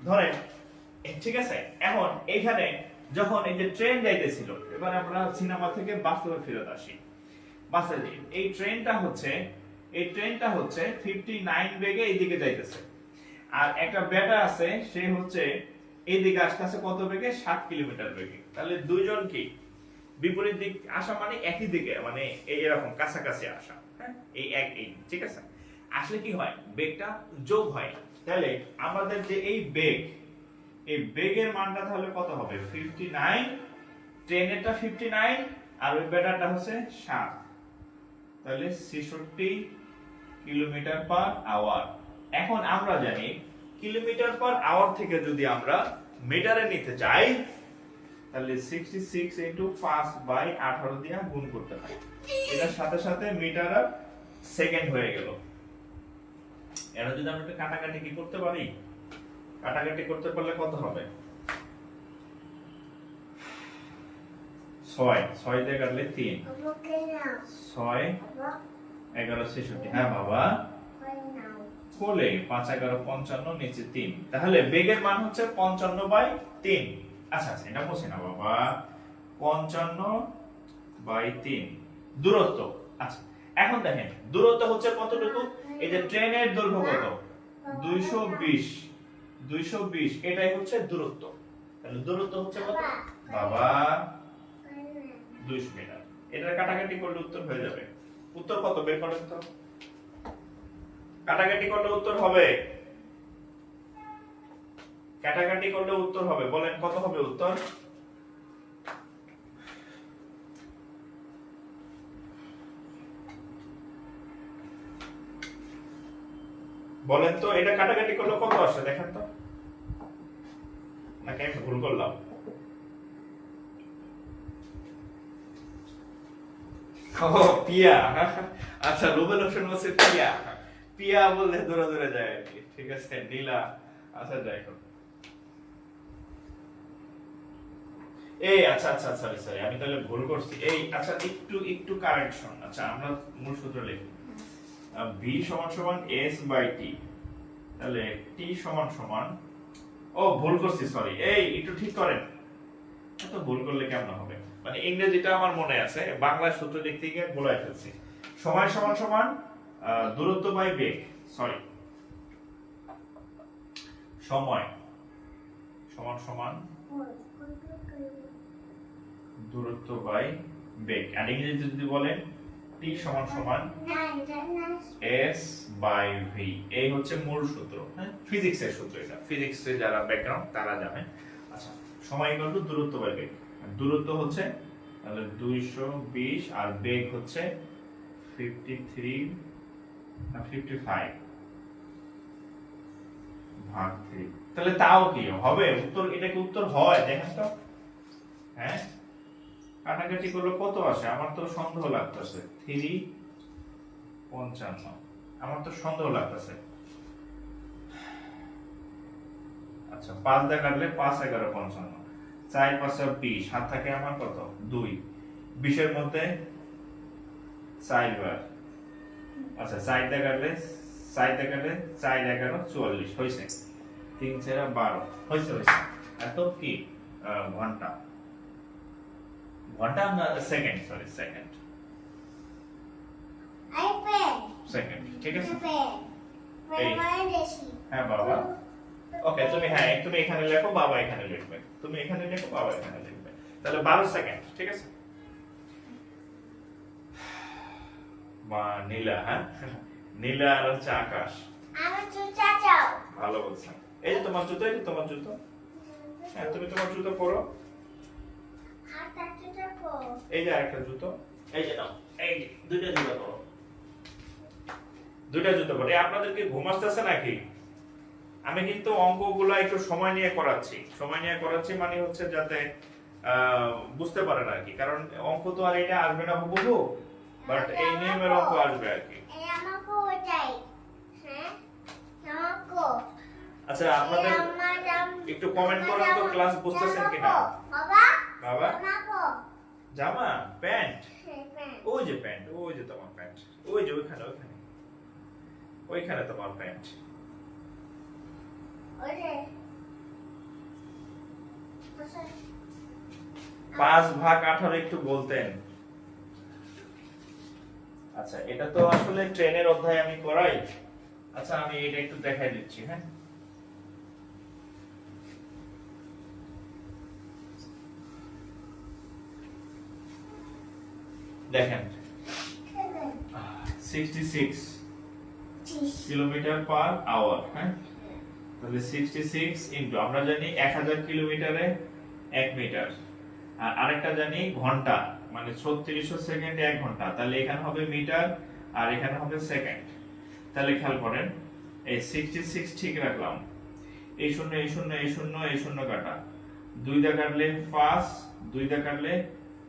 ধরেন ঠিক আছে, এখন এখানে যখন এই যে ট্রেন যাইতেছিল, এবার আমরা সিনেমা থেকে বাস্তবে ফেরত আসি, বাস্তবে এই ট্রেনটা হচ্ছে 59 বেগে এইদিকে যাইতেছে, আর একটা বেটা আছে সে হচ্ছে এইদিকে আসতেছে কত বেগে, 60 কিলোমিটার বেগে, তাহলে দুইজন কি বিপরীত দিক আসা, মানে একই দিকে, মানে এই এরকম কাছাকাছি আসা, হ্যাঁ, এই ঠিক আছে, আসলে কি হয়, বেগটা যোগ হয়, তাহলে আমাদের যে এই বেগের মানটা তাহলে কত হবে, 59, ট্রেনেরটা 59 আর ওই বেটারটা হচ্ছে 60, তাহলে 66 কিলোমিটার পার আওয়ার। এখন আমরা জানি কিলোমিটার পার আওয়ার থেকে যদি আমরা মিটারে নিতে চাই তাহলে 66 ইনটু 5/18 দিয়ে গুণ করতে হয়, এটার সাথে সাথে মিটার আর সেকেন্ড হয়ে গেল। এরা যদি আমরা একটা কাটাকাটি কি করতে পারি, কাটাকাটি করতে পারলে কত হবে, 6 দিয়ে কাটলে 3, 6 11 66, হ্যাঁ বাবা কোলে 5 11 55, নিচে 3, তাহলে বেগের মান হচ্ছে 55/3। আচ্ছা আচ্ছা, এটা বসে না বাবা, 55/3 দূরত্ব। আচ্ছা এখন দেখেন দূরত্ব হচ্ছে কতটুকু, এই যে ট্রেনের দৈর্ঘ্য কত, 220, এটাই হচ্ছে দূরত্ব, তাহলে দূরত্ব হচ্ছে কত বাবা, 200 মিটার। এটার কাটাকাটি করলে উত্তর হয়ে যাবে, উত্তর কত বের করেন তো, কাটাকাটি করলে উত্তর হবে, কাটাকাটি করলে উত্তর হবে, বলেন কত হবে উত্তর, বলেন তো, এটা কাটাকাটি করলে কত আসে দেখেন তো, নাকি আমি ভুল করলাম, ও পিয়া, আচ্ছা রুবেল হোসেন বলছে পিয়া, পিয়া বললে দূরে দূরে যায় আর কি, ঠিক আছে, নীলা, আচ্ছা যাই হোক, এই আচ্ছা আচ্ছা সরি সরি আমি তাহলে ভুল করছি, এই আচ্ছা একটু কারেকশন, আচ্ছা আমরা মূল সূত্র লিখি, v সমান সমান s/t, তাহলে t সমান সমান, ও ভুল করছি সরি, এই একটু ঠিক করেন, এত ভুল করলে কেমন হবে, মানে ইংরেজিটা আমার মনে আছে, বাংলা সূত্র লিখতে গিয়ে ভুলাই ফেলছি, সময় সমান সমান দূরত্ব বাই বেগ, সরি সময় সমান সমান দূরত্ব বাই বেগ, আর ইংরেজিতে যদি বলেন t সমান সমান s/v, এই হচ্ছে মূল সূত্র, হ্যাঁ ফিজিক্সের সূত্র, এটা ফিজিক্সে যারা ব্যাকগ্রাউন্ড তারা জানে। আচ্ছা সময় ইকুয়াল টু দূরত্ব বাই বেগ, দূরত্ব হচ্ছে তাহলে 220 আর বেগ হচ্ছে 53 না 55 ভাগ 3, তাহলে তাও কি হবে উত্তর, এটা কি উত্তর হয় দেখেন তো, হ্যাঁ কাটাকাটি করলে কত আসে, আমার তো সন্দেহ লাগতেছে, 355, আমার তো সন্দেহ লাগতেছে, আচ্ছা 5 দিয়ে কাটলে 5 11 55, 4 5 20, হাত থাকে আমার কত 2, 20 এর মধ্যে 4 বার, আচ্ছা 4 দিয়ে কাটলে 4 11 44 হইছে, 3 4 12 হইছে, এত কি ঘন্টা, ঘন্টা না সেকেন্ড, সরি সেকেন্ড, সেকেন্ড, ঠিক আছে, হ্যাঁ বাবা ওকে তুমি হ্যাঁ তুমি এখানে লেখো, বাবা এখানে লিখবে, তুমি এখানে লেখো, বাবা এখানে লিখবে। তাহলে 12 সেকেন্ড, ঠিক আছে? মা নীলা, হ্যাঁ নীলা আর হচ্ছে আকাশ। আমার জুতা চাও। ভালো বলছেন। এই যে তোমার জুতো, এই যে তোমার জুতো। হ্যাঁ তুমি তোমার জুতো পরো। আর তার জুতা পর। এই যে আরেকটা জুতো, এই যে নাও, এই যে দুইটা জুতো পরো, দুইটা জুতো পরো। আপনাদের কি ঘুম আসতেছে নাকি? আমি কিন্তু অঙ্কগুলো একটু সময় নিয়ে করাচ্ছি, সময় নিয়ে করাচ্ছি মানে হচ্ছে যাতে বুঝতে পারেন আর কি, কারণ অঙ্ক তো আর এটা আসবে না হুবহু, বাট এই নিয়মের অঙ্ক আসবে আর কি। এই আমাকে ওটাই। হ্যাঁ আমাকে। আচ্ছা আপনাদের একটু কমেন্ট করেন তো ক্লাস বুঝতেছেন কিনা। বাবা বাবা আমাকে। জামা, প্যান্ট, হ্যাঁ প্যান্ট। ওই যে প্যান্ট, ওই যে তোমার প্যান্ট, ওই যে ওইখানে ওইখানে ওইখানে তোমার প্যান্ট। ওরে। 5/18 একটু বলতেন। আচ্ছা এটা তো আসলে ট্রেনের অধ্যায় আমি করাই। আচ্ছা আমি এটা একটু দেখাই দিচ্ছি, হ্যাঁ দেখেন 66 কিলোমিটার পার আওয়ার, হ্যাঁ তাহলে 66 ইনটু আমরা জানি 1000 কিলোমিটারে 1 মিটার, আর আরেকটা জানি ঘন্টা মানে 3600 সেকেন্ডে 1 ঘন্টা, তাহলে এখানে হবে মিটার আর এখানে হবে সেকেন্ড। তাহলে খেয়াল করেন এই 66 ঠিক রাখলাম, এই শূন্য এই শূন্য এই শূন্য এই শূন্য কাটা, 2 দা কাটলে 5, 2 দা কাটলে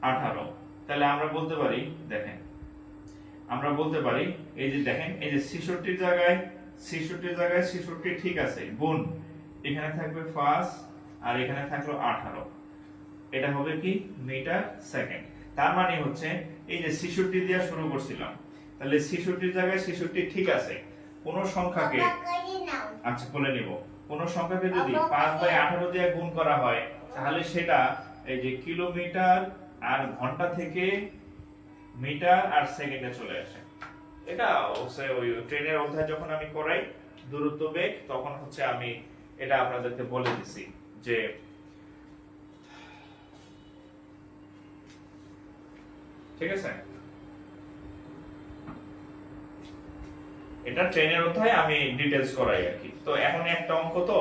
18। তাহলে আমরা বলতে পারি, দেখেন আমরা বলতে পারি এই যে দেখেন এই যে 66 জায়গায় 66 ঠিক আছে, গুণ এখানে থাকবে 5 আর এখানে থাকলো 18, এটা হবে কি মিটার সেকেন্ড। তার মানে হচ্ছে এই যে 66 দিয়ে শুরু করছিলাম, তাহলে 66 জায়গায় 66 ঠিক আছে, কোন সংখ্যাকে আচ্ছা বলে নিব, কোন সংখ্যাকে যদি 5/18 দিয়ে গুণ করা হয় তাহলে সেটা এই যে কিলোমিটার আর ঘন্টা থেকে মিটার আর সেকেন্ডে চলে আসে। এটা হচ্ছে ওই ট্রেনের অধ্যায় যখন আমি করাই দূরত্ব বেগ, তখন হচ্ছে আমি এটা আপনাদেরকে বলে দিছি যে ঠিক আছে, এটা ট্রেনের অধ্যায় আমি ডিটেইলস করাই আর কি। তো এখন একটা অঙ্ক তো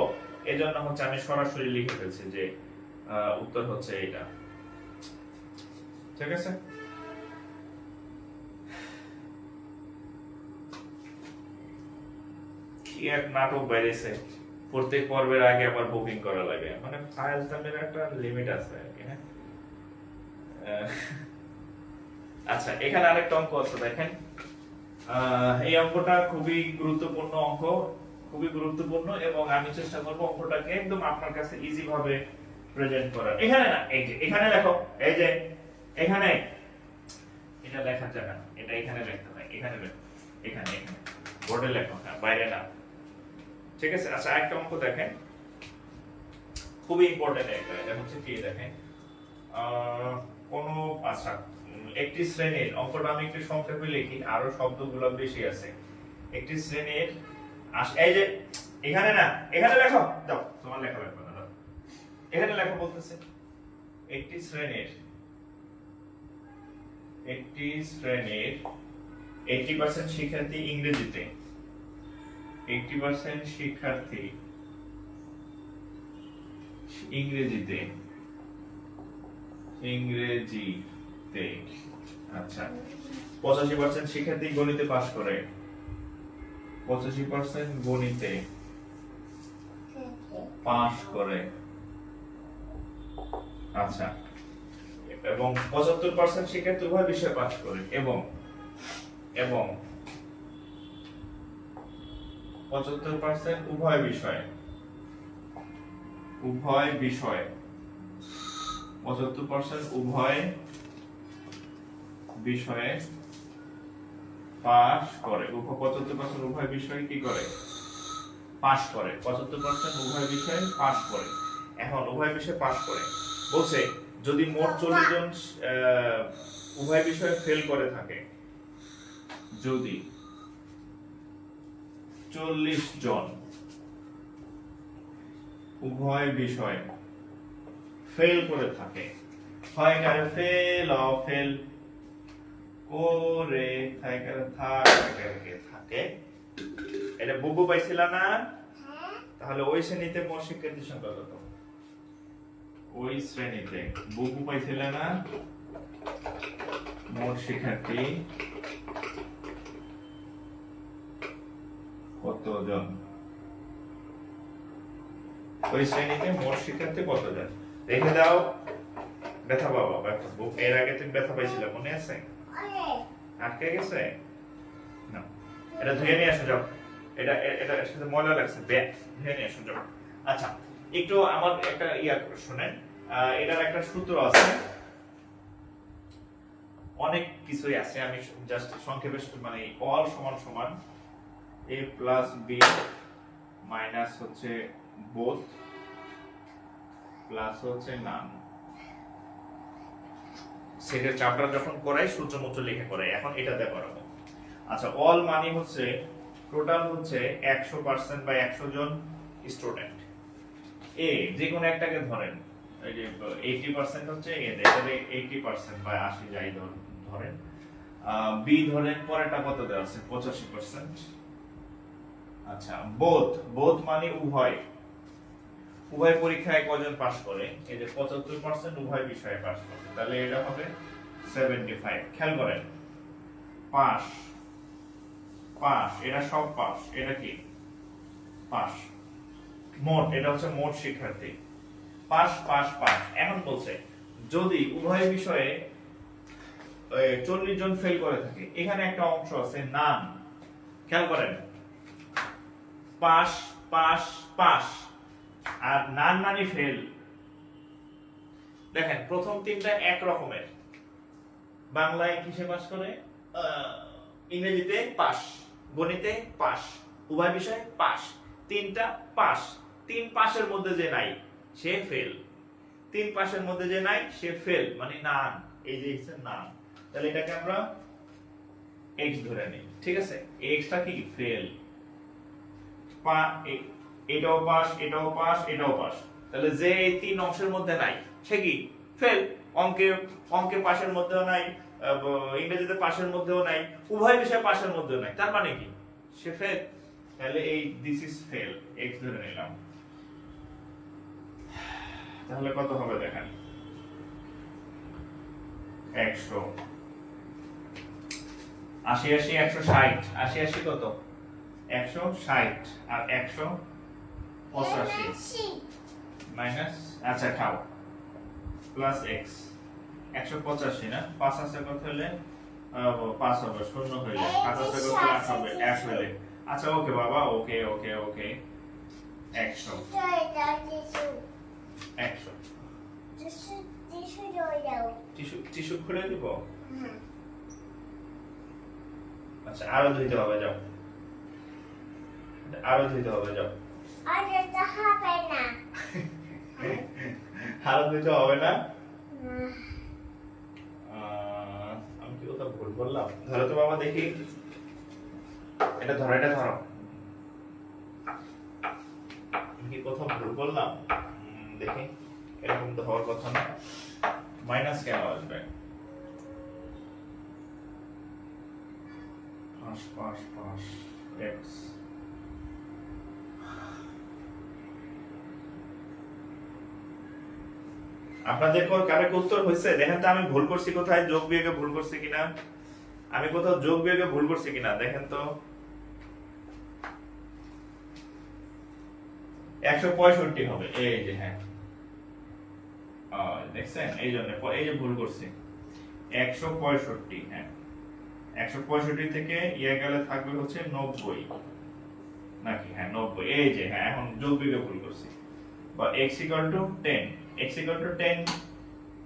এজন্য হচ্ছে আমি সরাসরি লিখে ফেলছি যে উত্তর হচ্ছে এটা, ঠিক আছে? কি এক নাটক বাইরেছে, প্রত্যেক পর্বের আগে আবার বুকিং করা লাগে, মানে ফাইল টাইমের একটা লিমিট আছে আর কি, হ্যাঁ আচ্ছা এখানে আরেকটা অঙ্ক আছে দেখেন, এই অঙ্কটা খুবই গুরুত্বপূর্ণ অঙ্ক, খুবই গুরুত্বপূর্ণ, এবং আমি চেষ্টা করব অঙ্কটাকে একদম আপনার কাছে ইজি ভাবে প্রেজেন্ট করার। এখানে না, এই যে এখানে লেখো, এই যে এখানে, এটা লেখার জায়গা না, এটা এখানে লিখতে হয়, এখানে লেখো, এখানে এখানে বোর্ডে লেখো, হ্যাঁ বাইরে না, ঠিক আছে? আচ্ছা একটা অঙ্ক দেখেন, খুবই ইম্পর্টেন্ট একটা, এটা হচ্ছে কি দেখেন, কোন আচ্ছা একটি শ্রেণীর, অঙ্কটা আমি একটু সংক্ষেপে লিখি, আরো শব্দগুলো বেশি আছে। একটি শ্রেণীর এই যে এখানে না, এখানে লেখো, দাও তোমার লেখা লাগবে না, দাও এখানে লেখো বলতেছে। একটি শ্রেণীর 80% শিক্ষার্থী ইংরেজিতে, 80% শিক্ষার্থী ইংরেজিতে, আচ্ছা 85% শিক্ষার্থী গণিতে পাস করে, 85% গণিতে পাস করে, আচ্ছা এবং 75% শিক্ষার্থী উভয় বিষয়ে পাস করে, এবং 75% উভয় বিষয়ে 75% উভয় বিষয়ে পাস করে, 75% উভয় বিষয়ে কি করে, পাস করে, 75% উভয় বিষয়ে পাস করে। এখন উভয় বিষয়ে পাস করে বলছে যদি মোট 40 জন উভয় বিষয়ে ফেল করে থাকে, যদি 40 জন উভয় বিষয় ফেল করে থাকে, হয় কারে ফেল করে থাকে। এটা বুবু পাইছিল না? হ্যাঁ তাহলে ওই শ্রেণীতে মোট শিক্ষার্থীর সংখ্যা কত? ওই শ্রেণীতে বুবু পাইছিল না? মোট শিক্ষার্থী কতজন? ওই শ্রেণীতে মোট শিক্ষার্থী কতজন? রেখে দাও। ব্যথা পাবা, ব্যথা। এর আগে তুমি ব্যথা পাইছিলে, মনে আছে? অনেক আটকে গেছে? না, এটা ধুয়ে নিয়ে আসো যাও। এটা এর সাথে ময়লা লাগছে, ধুয়ে নিয়ে আসো যাও। আচ্ছা, একটু আমার একটা শুনেন। এটার একটা সূত্র আছে, অনেক কিছুই আছে, আমি জাস্ট সংক্ষেপে মানে অল সমান সমান a প্লাস বি মাইনাস হচ্ছে বোথ প্লাস হচ্ছে নান। সেটের চ্যাপ্টার যখন করাই সূত্র মূত্র লিখে করাই, এখন এটাতে করাবো। আচ্ছা, অল মানে হচ্ছে টোটাল হচ্ছে 100% বা 100 জন স্টুডেন্ট। এ যে কোনো একটাকে ধরেন, এই যে 80% হচ্ছে এ, তাহলে 80% বা 80 যাই ধরেন। বি ধরেন, পরেরটা কত দেওয়া আছে? 85%। আচ্ছা, বোথ মানে উভয় পরীক্ষায় কজন পাস করে? এই যে 75% উভয় বিষয়ে পাস করে, তাহলে এটা হবে 75। খেয়াল করেন, পাস এটা সব পাস, এটা কি পাস। মোট, এটা হচ্ছে মোট শিক্ষার্থী। পাস। এখন বলছে যদি উভয় বিষয়ে 40 জন ফেল করে থাকে, এখানে একটা অংশ আছে নান। খেয়াল করেন, পাস আর নান মানে ফেল। দেখেন প্রথম তিনটা এক রকমের, বাংলায় কিসে পাস করে, ইংরেজিতে পাস, গণিতে পাস, উভয় বিষয়ে পাস। তিনটা পাস, 3 পাসের মধ্যে যে নাই সে ফেল, 3 পাসের মধ্যে যে নাই সে ফেল, মানে নান। এই যে নান, তাহলে এটাকে আমরা x ধরে নিই, ঠিক আছে? xটা কি ফেল। এটাও পাস, এটাও পাস, এটাও পাস, তাহলে যে এই 3 অংশের মধ্যে নাই সে কি ফেল। অঙ্কে পাশের মধ্যেও নাই, ইংরেজিতে পাশের মধ্যেও নাই, উভয় বিষয়ে পাশের মধ্যেও নাই, তার মানে কি সে ফেল। তাহলে এই দিস ইজ ফেল, x ধরে নিলাম। তাহলে কত হবে দেখেন, 100 80 160, 80 কত? 160 আর 185 মাইনাস, আচ্ছা খাও, প্লাস x 185 না, 5 আছে কত হলে 5 হবে, শূন্য হইলে 5 আছে কত 8 হবে, 1 হইলে। আচ্ছা ওকে বাবা, ওকে 100 টিস্যু খুলে দিব। আচ্ছা, আরো ধুইতে হবে, যাও আরো ধুইতে হবে, যাও। আরো ধুইতে হবে না? আমি কি কোথাও ভুল করলাম? ধরো তো বাবা দেখি, এটা ধরো, আমি কি কোথাও ভুল করলাম? দেখি, এরকম তো হওয়ার কথা না। মাইনাস কেন আসবে? পাস x আপনাদের কারো উত্তর হয়েছে? দেখেন তো আমি ভুল করছি কোথায়, যোগ বিয়োগে ভুল করছি কিনা, আমি কোথাও যোগ বিয়োগে ভুল করছি কিনা দেখেন তো। 165 হবে, এই যে, হ্যাঁ দেখছেন, এই জন্য এই যে ভুল করছি। 165, হ্যাঁ 165 থেকে গেলে থাকবে হচ্ছে 90 নাকি, হ্যাঁ 90, এই যে, হ্যাঁ এখন যোগ বিয়োগে ভুল করছি। বা x = 10, x =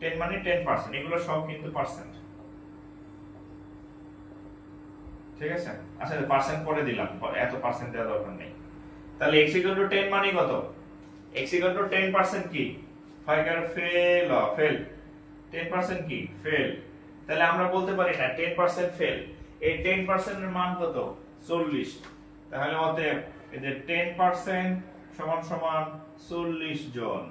10 মানে 10%, এগুলো সব কিন্তু পার্সেন্ট, ঠিক আছে? আচ্ছা পার্সেন্ট পরে দিলাম, এত পার্সেন্ট দেওয়ার দরকার নেই। তাহলে x = 10 মানে কত? x = 10% কি ফেল, 10% কি ফেল। তাহলে আমরা বলতে পারি না 10% ফেল, এই 10% এর মান কত? 40। তাহলে অতএব এই যে 10% সমান সমান 40 জন,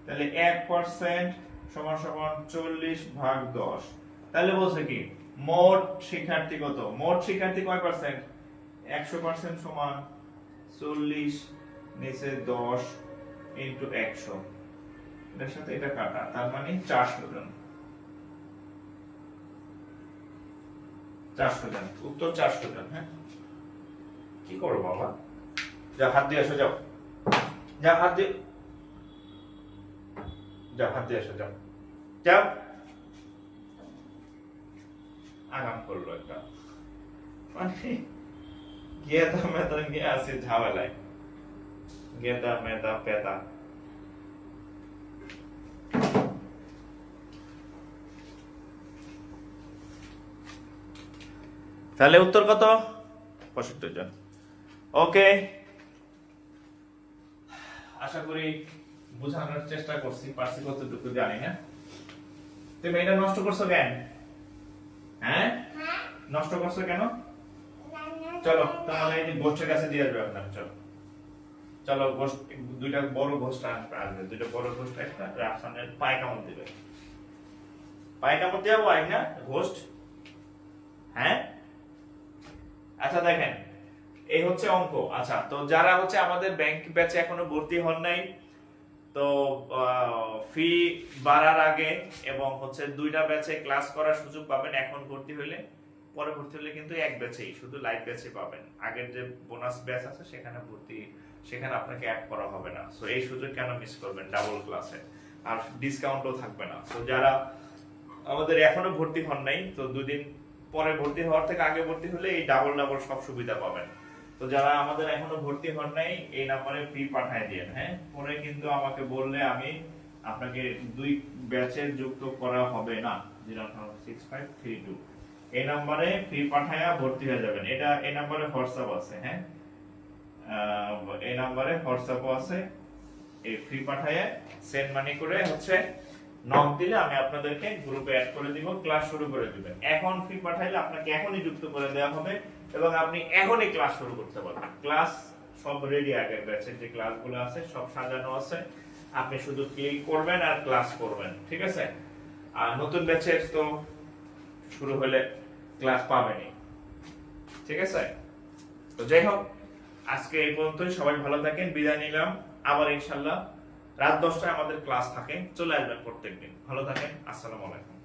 তাহলে 1% সমান সমান 40/10। তাহলে বলছে কি মোট শিক্ষার্থী কত? মোট শিক্ষার্থী কয় পার্সেন্ট? 100% সমান 40 নিচে 10 ইনটু 100, এর সাথে এটা কাটা, তার মানে 400 জন। 400 জন, উত্তর 400 জন। হ্যাঁ, কি করো বাবা? যা হাত দিয়ে আসো, যাও, যা হাত দিয়ে, যা হাত দিয়ে আসো, যাও যাও। আগাম করলো একটা, মানে গেদা মেদা নিয়ে আসে ঝামেলায়, গেদা মেদা পেদা। তাহলে উত্তর কত? 65 জন। ওকে, আশা করি বোঝানোর চেষ্টা করছি, পারছি কতটুকু জানি না। তুমি এটা নষ্ট করছো কেন? হ্যাঁ, হ্যাঁ নষ্ট করছো কেন? রান্না চলো করে তাহলে এই যে গোষ্ঠের কাছে দিয়ে আসবে আপনার। চলো চলো, গোষ্ঠ দুইটা বড় গোষ্ঠ আসবে, দুইটা বড় গোষ্ঠ একটা রাফসানের পায়ে কামড় দিবে। পায়ে কামড় দেওয়া হয় না গোষ্ঠ? হ্যাঁ, আচ্ছা দেখেন, এই হচ্ছে অঙ্ক। আচ্ছা, তো যারা হচ্ছে আমাদের ব্যাংক ব্যাচে এখনো ভর্তি হন নাই, তো ফি বাড়ার আগে এবং হচ্ছে দুইটা ব্যাচে ক্লাস করার সুযোগ পাবেন এখন ভর্তি হইলে। পরে ভর্তি হলে কিন্তু এক ব্যাচেই, শুধু লাইভ ব্যাচে পাবেন। আগের যে বোনাস ব্যাচ আছে সেখানে ভর্তি, সেখানে আপনাকে অ্যাড করা হবে না। সো এই সুযোগ কেন মিস করবেন ডাবল ক্লাসে? আর ডিসকাউন্টও থাকবে না। সো যারা আমাদের এখনো ভর্তি হন নাই, তো দুদিন পরে ভর্তি হওয়ার থেকে আগে ভর্তি হলে এই ডাবল ডাবল সব সুবিধা পাবেন। তো যারা আমাদের এখনো ভর্তি হন নাই, এই নম্বরে ফি পাঠিয়ে দিন। হ্যাঁ, পরে কিন্তু আমাকে বললে আমি আপনাকে দুই ব্যাচে যুক্ত করা হবে না। 06532 এই নম্বরে ফি পাঠায়া ভর্তি হয়ে যাবেন। এটা এই নম্বরে হোয়াটসঅ্যাপ আছে। হ্যাঁ, এই নম্বরে হোয়াটসঅ্যাপও আছে। এই ফি পাঠায়া সেন্ড মানি করে হচ্ছে নক দিলে আমি আপনাদেরকে গ্রুপে অ্যাড করে দিব, ক্লাস শুরু করে দিবেন। এখন ফি পাঠাইলে আপনাকে এখনই যুক্ত করে দেওয়া হবে এবং আপনি এখনই ক্লাস শুরু করতে পারবেন। ক্লাস সব রেডি, আগের ব্যাচের যে ক্লাসগুলো আছে সব সাজানো আছে, আপনি শুধু ক্লিক করবেন আর ক্লাস করবেন। ঠিক আছে? আর নতুন ব্যাচের তো শুরু হলে ক্লাস পাবেনই। ঠিক আছে? তো যাই হোক, আজকে এই পর্যন্তই। সবাই ভালো থাকেন, বিদায় নিলাম। আবার ইনশাআল্লাহ রাত 10টায় আমাদের ক্লাস থাকে, চলে আসবেন প্রত্যেকদিন। ভালো থাকেন, আসসালামু আলাইকুম।